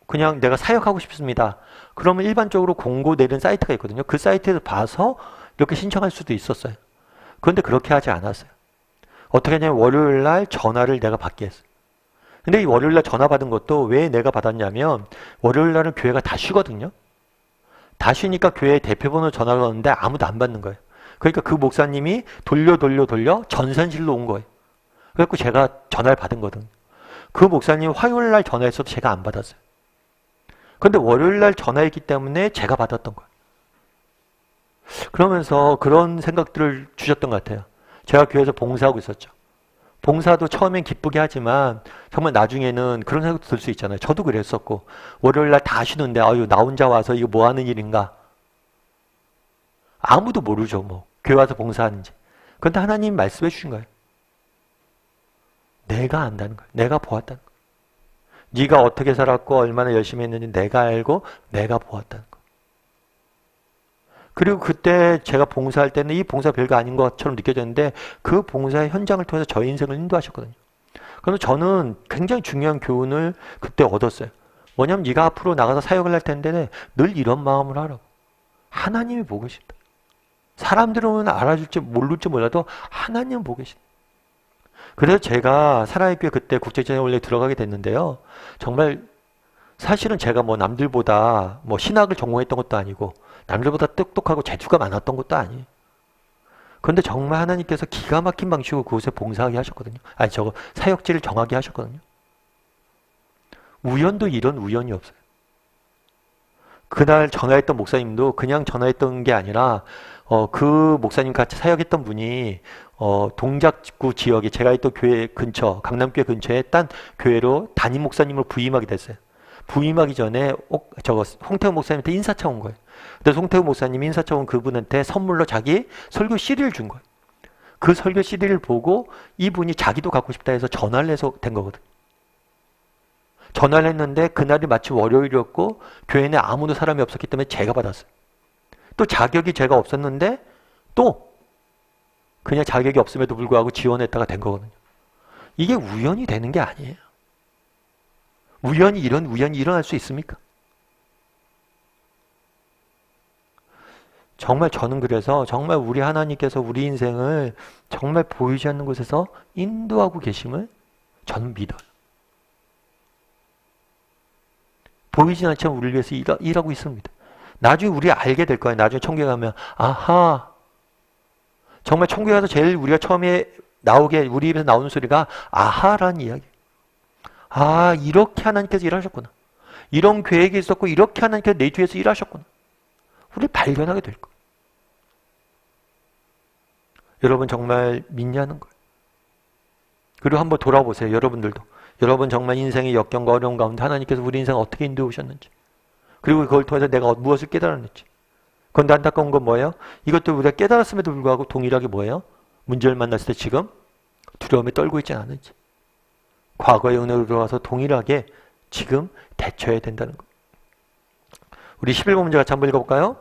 그냥 내가 사역하고 싶습니다. 그러면 일반적으로 공고 내린 사이트가 있거든요. 그 사이트에서 봐서 이렇게 신청할 수도 있었어요. 그런데 그렇게 하지 않았어요. 어떻게 하냐면 월요일 날 전화를 내가 받게 했어요. 근데 이 월요일 날 전화 받은 것도 왜 내가 받았냐면, 월요일 날은 교회가 다 쉬거든요. 다 쉬니까 교회 대표번호 전화가 오는데 아무도 안 받는 거예요. 그러니까 그 목사님이 돌려 전산실로 온 거예요. 그래갖고 제가 전화를 받은 거거든요. 그 목사님 화요일 날 전화했어도 제가 안 받았어요. 그런데 월요일 날 전화했기 때문에 제가 받았던 거예요. 그러면서 그런 생각들을 주셨던 것 같아요. 제가 교회에서 봉사하고 있었죠. 봉사도 처음엔 기쁘게 하지만 정말 나중에는 그런 생각도 들 수 있잖아요. 저도 그랬었고, 월요일 날 다 쉬는데 아유, 나 혼자 와서 이거 뭐 하는 일인가. 아무도 모르죠, 교회 와서 봉사하는지. 그런데 하나님 말씀해 주신 거예요. 내가 안다는 거예요. 내가 보았다는 거예요. 네가 어떻게 살았고 얼마나 열심히 했는지 내가 알고 내가 보았다는 거예요. 그리고 그때 제가 봉사할 때는 이 봉사 별거 아닌 것처럼 느껴졌는데 그 봉사의 현장을 통해서 저의 인생을 인도하셨거든요. 그래서 저는 굉장히 중요한 교훈을 그때 얻었어요. 뭐냐면 네가 앞으로 나가서 사역을 할 텐데 늘 이런 마음을 하라고. 하나님이 보고 계신다. 사람들은 알아줄지 모를지 몰라도 하나님은 보고 계신다. 그래서 제가 사랑의 교회 그때 국제전에 들어가게 됐는데요. 정말 사실은 제가 남들보다 신학을 전공했던 것도 아니고 남들보다 똑똑하고 재주가 많았던 것도 아니에요. 그런데 정말 하나님께서 기가 막힌 방식으로 그곳에 봉사하게 하셨거든요. 아니, 사역지를 정하게 하셨거든요. 우연도 이런 우연이 없어요. 그날 전화했던 목사님도 그냥 전화했던 게 아니라 그 목사님 같이 사역했던 분이 동작구 지역에 제가 있던 교회 근처, 강남교회 근처에 딴 교회로 담임 목사님으로 부임하게 됐어요. 부임하기 전에 홍태우 목사님한테 인사차 온 거예요. 근데 홍태우 목사님이 인사차 온 그분한테 선물로 자기 설교 CD를 준 거예요. 그 설교 CD를 보고 이분이 자기도 갖고 싶다 해서 전화를 해서 된 거거든요. 전화를 했는데 그날이 마침 월요일이었고 교회 내 아무도 사람이 없었기 때문에 제가 받았어요. 또 자격이 제가 없었는데 또 그냥 자격이 없음에도 불구하고 지원했다가 된 거거든요. 이게 우연이 되는 게 아니에요. 이런 우연이 일어날 수 있습니까? 정말 저는 그래서 정말 우리 하나님께서 우리 인생을 정말 보이지 않는 곳에서 인도하고 계심을 저는 믿어요. 보이진 않지만 우리를 위해서 일하고 있습니다. 나중에 우리가 알게 될 거예요. 나중에 천국에 가면 아하, 정말 천국에 가서 제일 우리가 처음에 우리 입에서 나오는 소리가 아하라는 이야기. 아, 이렇게 하나님께서 일하셨구나. 이런 계획이 있었고 이렇게 하나님께서 내 뒤에서 일하셨구나. 우리 발견하게 될 거예요. 여러분 정말 믿냐는 거예요. 그리고 한번 돌아보세요. 여러분들도. 여러분 정말 인생의 역경과 어려움 가운데 하나님께서 우리 인생을 어떻게 인도해 오셨는지, 그리고 그걸 통해서 내가 무엇을 깨달았는지. 그런데 안타까운 건 뭐예요? 이것도 우리가 깨달았음에도 불구하고 동일하게 뭐예요? 문제를 만났을 때 지금 두려움에 떨고 있지 않은지, 과거의 은혜로 들어가서 동일하게 지금 대처해야 된다는 거예요. 우리 11번 문제 같이 한번 읽어볼까요?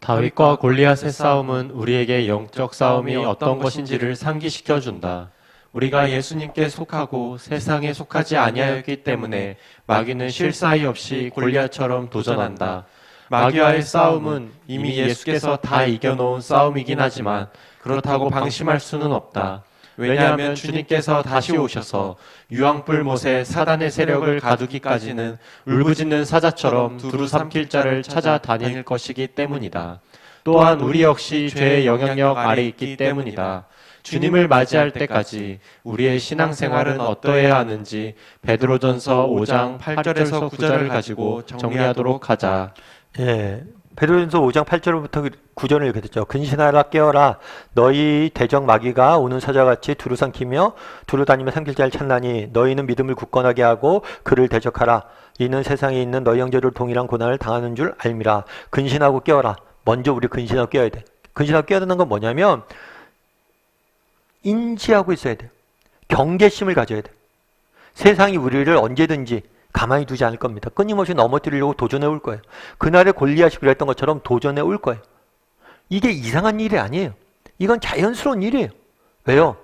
다윗과 골리앗의 싸움은 우리에게 영적 싸움이 어떤 것인지를 상기시켜준다. 우리가 예수님께 속하고 세상에 속하지 아니하였기 때문에 마귀는 쉴 사이 없이 골리앗처럼 도전한다. 마귀와의 싸움은 이미 예수께서 다 이겨놓은 싸움이긴 하지만 그렇다고 방심할 수는 없다. 왜냐하면 주님께서 다시 오셔서 유황불 못에 사단의 세력을 가두기까지는 울부짖는 사자처럼 두루 삼킬 자를 찾아다닐 것이기 때문이다. 또한 우리 역시 죄의 영향력 아래 있기 때문이다. 주님을 맞이할 때까지 우리의 신앙생활은 어떠해야 하는지 베드로전서 5장 8절에서 9절을 가지고 정리하도록 하자. 예, 베드로전서 5장 8절부터 9절을 이렇게 됐죠. 근신하라 깨어라 너희 대적 마귀가 오는 사자같이 두루 삼키며 두루 다니며 삼킬 자를 찾나니 너희는 믿음을 굳건하게 하고 그를 대적하라. 이는 세상에 있는 너희 형제들 동일한 고난을 당하는 줄 알미라. 근신하고 깨어라. 먼저 우리 근신하고 깨어야 돼. 근신하고 깨어야 되는 건 뭐냐면 인지하고 있어야 돼. 경계심을 가져야 돼. 세상이 우리를 언제든지 가만히 두지 않을 겁니다. 끊임없이 넘어뜨리려고 도전해 올 거예요. 그날의 골리앗이 그랬던 것처럼 도전해 올 거예요. 이게 이상한 일이 아니에요. 이건 자연스러운 일이에요. 왜요?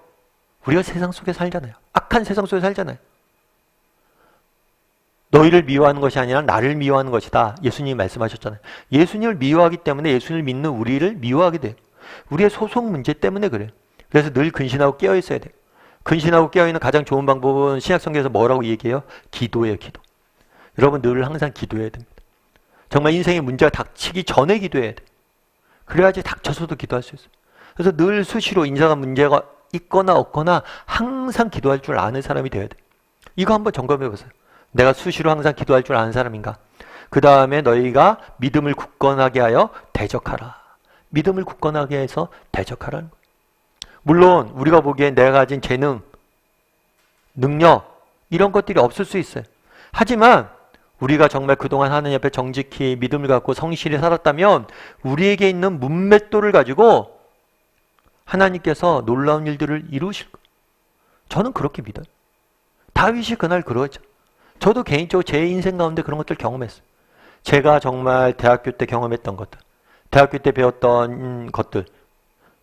우리가 세상 속에 살잖아요. 악한 세상 속에 살잖아요. 너희를 미워하는 것이 아니라 나를 미워하는 것이다. 예수님이 말씀하셨잖아요. 예수님을 미워하기 때문에 예수님을 믿는 우리를 미워하게 돼요. 우리의 소속 문제 때문에 그래요. 그래서 늘 근신하고 깨어 있어야 돼요. 근신하고 깨어있는 가장 좋은 방법은 신약성경에서 뭐라고 얘기해요? 기도예요, 기도. 여러분 늘 항상 기도해야 됩니다. 정말 인생의 문제가 닥치기 전에 기도해야 돼요. 그래야지 닥쳐서도 기도할 수 있어요. 그래서 늘 수시로 인생의 문제가 있거나 없거나 항상 기도할 줄 아는 사람이 되어야 돼요. 이거 한번 점검해 보세요. 내가 수시로 항상 기도할 줄 아는 사람인가? 그 다음에 너희가 믿음을 굳건하게 하여 대적하라. 믿음을 굳건하게 해서 대적하라는 거예요. 물론 우리가 보기엔 내가 가진 재능, 능력 이런 것들이 없을 수 있어요. 하지만 우리가 정말 그동안 하나님 앞에 정직히 믿음을 갖고 성실히 살았다면 우리에게 있는 문맷돌을 가지고 하나님께서 놀라운 일들을 이루실 거예요. 저는 그렇게 믿어요. 다윗이 그날 그러죠. 저도 개인적으로 제 인생 가운데 그런 것들 경험했어요. 제가 정말 대학교 때 경험했던 것들, 대학교 때 배웠던 것들,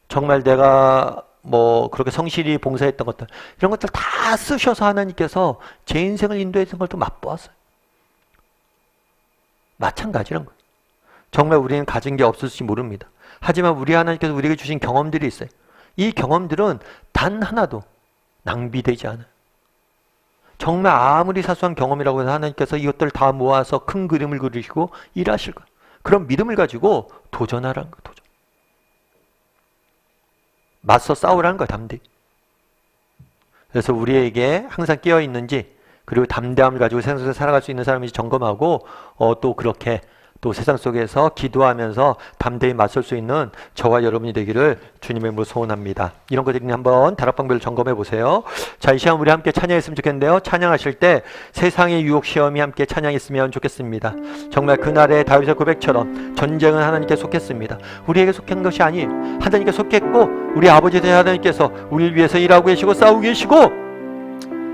정말 내가 그렇게 성실히 봉사했던 것들, 이런 것들 다 쓰셔서 하나님께서 제 인생을 인도했던 걸 또 맛보았어요. 마찬가지란 거예요. 정말 우리는 가진 게 없을지 모릅니다. 하지만 우리 하나님께서 우리에게 주신 경험들이 있어요. 이 경험들은 단 하나도 낭비되지 않아요. 정말 아무리 사소한 경험이라고 해서 하나님께서 이것들을 다 모아서 큰 그림을 그리시고 일하실 거예요. 그런 믿음을 가지고 도전하라는 거예요. 도전. 맞서 싸우라는 거예요. 담대히. 그래서 우리에게 항상 깨어있는지, 그리고 담대함을 가지고 세상 속에서 살아갈 수 있는 사람인지 점검하고 또 그렇게 또 세상 속에서 기도하면서 담대히 맞설 수 있는 저와 여러분이 되기를 주님의 이름으로 소원합니다. 이런 것들이 한번 다락방별로 점검해 보세요. 자, 이 시간 우리 함께 찬양했으면 좋겠는데요. 찬양하실 때 세상의 유혹 시험이 함께 찬양했으면 좋겠습니다. 정말 그날의 다윗의 고백처럼 전쟁은 하나님께 속했습니다. 우리에게 속한 것이 아니에요. 하나님께 속했고 우리 아버지 되신 하나님께서 우리를 위해서 일하고 계시고 싸우고 계시고,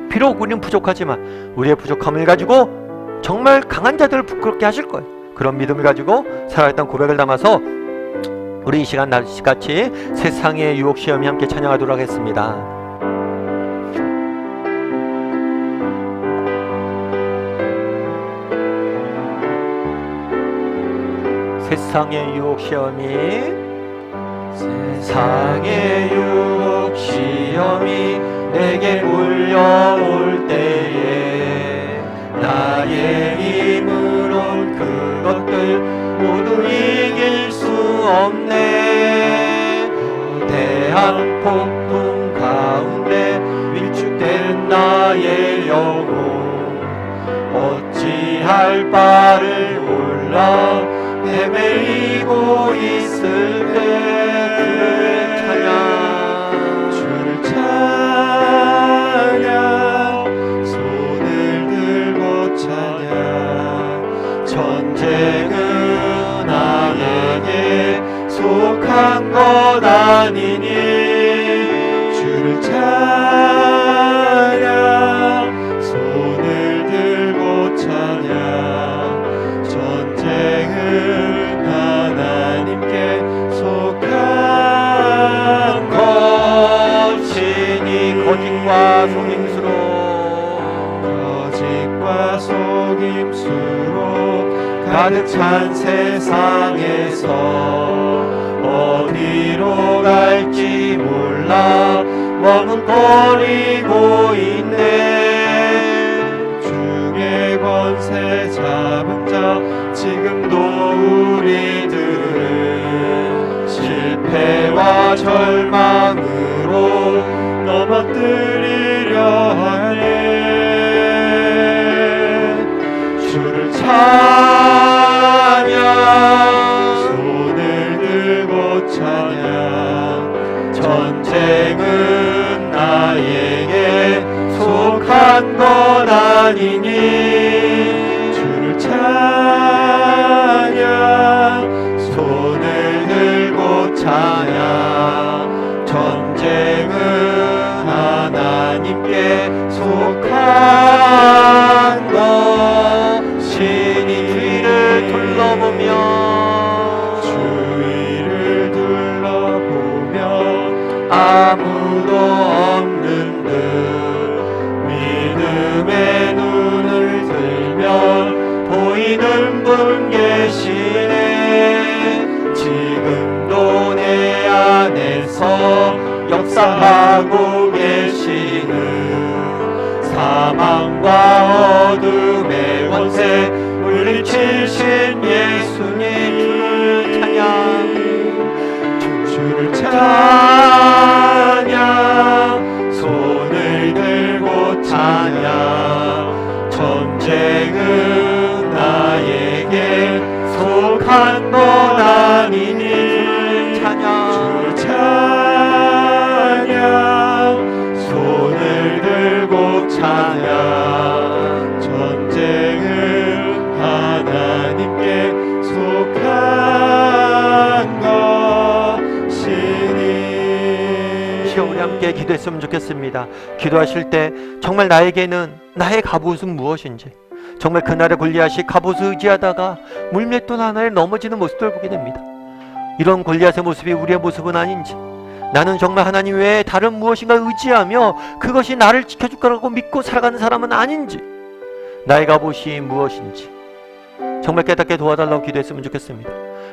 비록 우리는 부족하지만 우리의 부족함을 가지고 정말 강한 자들을 부끄럽게 하실 거예요. 그런 믿음을 가지고 살아있던 고백을 담아서 우리 이 시간 같이 세상의 유혹 시험이 함께 찬양하도록 하겠습니다. 세상의 유혹 시험이 세상의 유혹 시험이 내게 몰려올 때에 나의 힘으론 그것들 모두 이길 수 없네. 거대한 폭풍 가운데 위축된 나의 영혼 어찌할 바를 몰라 헤매이고 있을 때 그의 찬양 주를 찬양 손을 들고 찬양 전쟁은 나에게 속한 것 아니니 주를 찬양 손을 들고 찬양 전쟁은 하나님께 속한 것이니 거짓과 속임수로 가득 찬 세상에서 어디로 갈지 몰라 머뭇거리고 있네. 주의 권세 잡은 자 지금도 우리들은 실패와 절망으로 넘어뜨리려 하네. 주를 찬양 손을 들고 찬양 전쟁은 나에게 속한 것 아니니 주를 찬양 손을 들고 찬양 전쟁은 하나님께 속한 것이니 주위를 둘러보며 주위를 둘러보며 아무도 없는 듯 믿음의 눈을 들면 보이는 분 계시네. 지금도 내 안에서 역사하고 계시는 사망과 어둠의 권세 물리치신 예수님 찬양 주를 찬양 손을 들고 찬양 전쟁은 나에게 속한 것 아니니 찬양 주를 찬양 손을 들고 찬양 전쟁은 하나님께 속한 것이니. 우리 함께 기도했으면 좋겠습니다. 기도하실 때 정말 나에게는 나의 갑옷은 무엇인지, 정말 그날의 골리앗이 갑옷을 의지하다가 물맷돌 하나에 넘어지는 모습을 보게 됩니다. 이런 골리앗의 모습이 우리의 모습은 아닌지, 나는 정말 하나님 외에 다른 무엇인가 의지하며 그것이 나를 지켜줄 거라고 믿고 살아가는 사람은 아닌지, 나의 갑옷이 무엇인지 정말 깨닫게 도와달라고 기도했으면 좋겠습니다.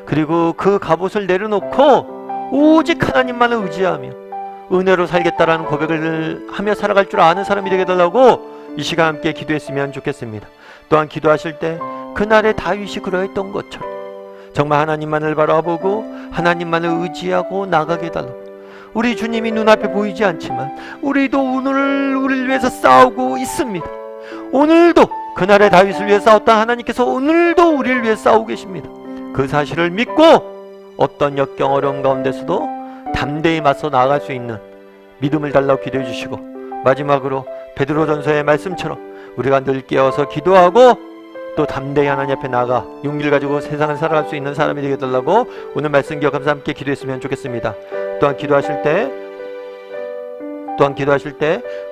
그리고 그 갑옷을 내려놓고 오직 하나님만을 의지하며 은혜로 살겠다라는 고백을 하며 살아갈 줄 아는 사람이 되게 해달라고 이 시간 함께 기도했으면 좋겠습니다. 또한 기도하실 때 그날의 다윗이 그러했던 것처럼 정말 하나님만을 바라보고 하나님만을 의지하고 나가게 해달라고. 우리 주님이 눈앞에 보이지 않지만 우리도 오늘 우리를 위해서 싸우고 있습니다. 오늘도 그날의 다윗을 위해 싸웠던 하나님께서 오늘도 우리를 위해 싸우고 계십니다. 그 사실을 믿고 어떤 역경 어려움 가운데서도 담대히 맞서 나아갈 수 있는 믿음을 달라고 기도해 주시고, 마지막으로 베드로전서의 말씀처럼 우리가 늘 깨어서 기도하고 또 담대히 하나님 앞에 나가 용기를 가지고 세상을 살아갈 수 있는 사람이 되게 해달라고 오늘 말씀 기억하면서 함께 기도했으면 좋겠습니다. 또한 기도하실 때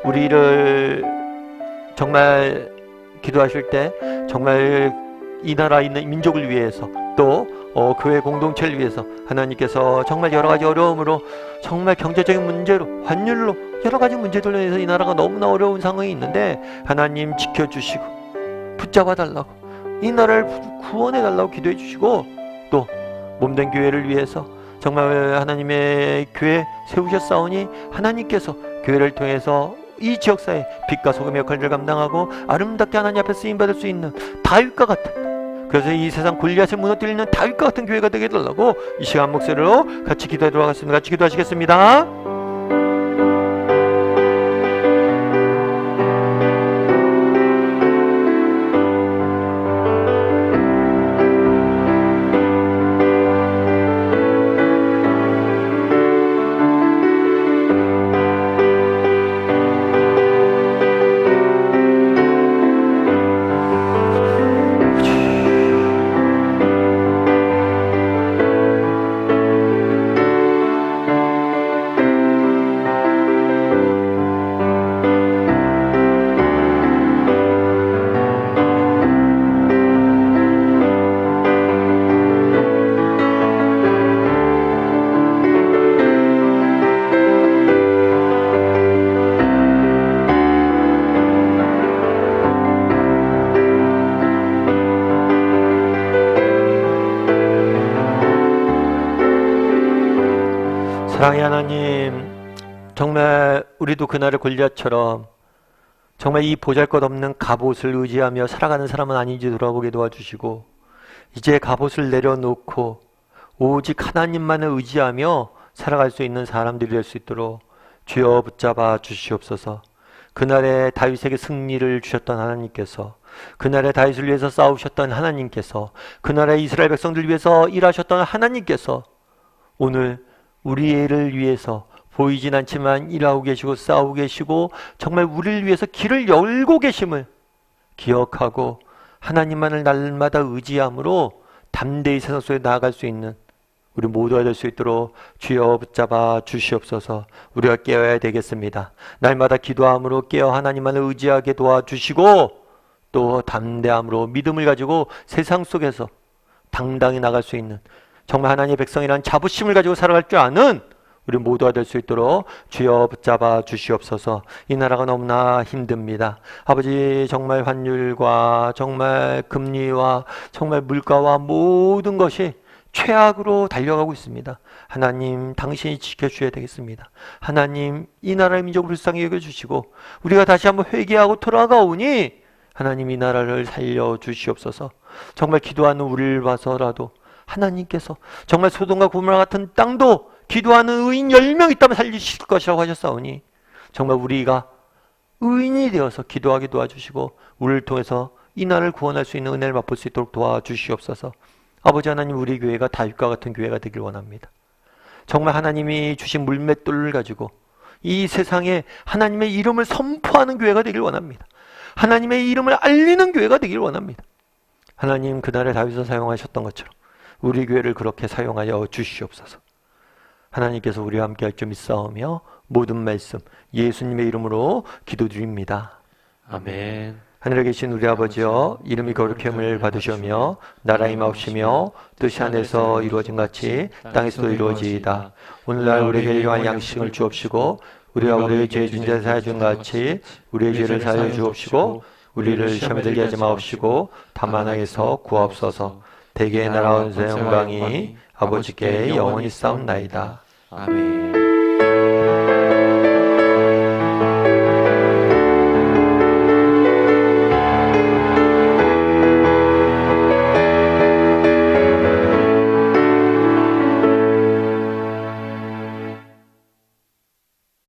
우리를 정말 기도하실 때 정말 이 나라에 있는 민족을 위해서 또 교회 공동체를 위해서 하나님께서 정말 여러 가지 어려움으로 정말 경제적인 문제로 환율로 여러 가지 문제들로 인해서 이 나라가 너무나 어려운 상황이 있는데 하나님 지켜주시고 붙잡아 달라고 이 나라를 구원해 달라고 기도해 주시고 또 몸된 교회를 위해서 정말 하나님의 교회 세우셨사오니 하나님께서 교회를 통해서 이 지역사회 빛과 소금의 역할을 감당하고 아름답게 하나님 앞에 쓰임받을 수 있는 다윗과 같은, 그래서 이 세상 골리앗을 무너뜨리는 다윗과 같은 교회가 되게 해달라고 이 시간 목소리로 같이 기도하도록 하겠습니다. 같이 기도하시겠습니다. 사랑의 하나님, 정말 우리도 그날의 골리앗처럼 정말 이 보잘것없는 갑옷을 의지하며 살아가는 사람은 아닌지 돌아보게 도와주시고, 이제 갑옷을 내려놓고 오직 하나님만을 의지하며 살아갈 수 있는 사람들이 될 수 있도록 주여 붙잡아 주시옵소서. 그날에 다윗에게 승리를 주셨던 하나님께서, 그날에 다윗을 위해서 싸우셨던 하나님께서, 그날에 이스라엘 백성들 위해서 일하셨던 하나님께서 오늘 우리를 위해서 보이진 않지만 일하고 계시고 싸우고 계시고 정말 우리를 위해서 길을 열고 계심을 기억하고 하나님만을 날마다 의지함으로 담대히 세상 속에 나아갈 수 있는 우리 모두가 될 수 있도록 주여 붙잡아 주시옵소서. 우리가 깨어야 되겠습니다. 날마다 기도함으로 깨어 하나님만을 의지하게 도와주시고, 또 담대함으로 믿음을 가지고 세상 속에서 당당히 나갈 수 있는 정말 하나님의 백성이란 자부심을 가지고 살아갈 줄 아는 우리 모두가 될 수 있도록 주여 붙잡아 주시옵소서. 이 나라가 너무나 힘듭니다. 아버지, 정말 환율과 정말 금리와 정말 물가와 모든 것이 최악으로 달려가고 있습니다. 하나님, 당신이 지켜주셔야 되겠습니다. 하나님, 이 나라의 민족을 불쌍히 여겨주시고 우리가 다시 한번 회개하고 돌아가오니 하나님 이 나라를 살려주시옵소서. 정말 기도하는 우리를 봐서라도 하나님께서 정말 소돔과 고모라 같은 땅도 기도하는 의인 10명 있다면 살리실 것이라고 하셨사오니 정말 우리가 의인이 되어서 기도하게 도와주시고 우리를 통해서 이 나라를 구원할 수 있는 은혜를 맛볼 수 있도록 도와주시옵소서. 아버지 하나님, 우리 교회가 다윗과 같은 교회가 되길 원합니다. 정말 하나님이 주신 물맷돌을 가지고 이 세상에 하나님의 이름을 선포하는 교회가 되길 원합니다. 하나님의 이름을 알리는 교회가 되길 원합니다. 하나님, 그날에 다윗을 사용하셨던 것처럼 우리 교회를 그렇게 사용하여 주시옵소서. 하나님께서 우리와 함께 할 줄 믿사오며 모든 말씀 예수님의 이름으로 기도드립니다. 아멘. 하늘에 계신 우리 아버지여, 이름이 거룩함을 받으시오며 나라의 임하옵시며 뜻이 하늘에서 이루어진 같이 땅에서도 이루어지이다. 오늘날 우리에게 일용할 양식을 주옵시고 우리가 우리의 죄 진 자 사하여 준 같이 우리의 죄를 사하여 주옵시고 우리를 시험에 들게 하지 마옵시고 다만 악에서 구하옵소서. 대개의 나라와 영광이 아버지께 영원히 싸움나이다. 아멘.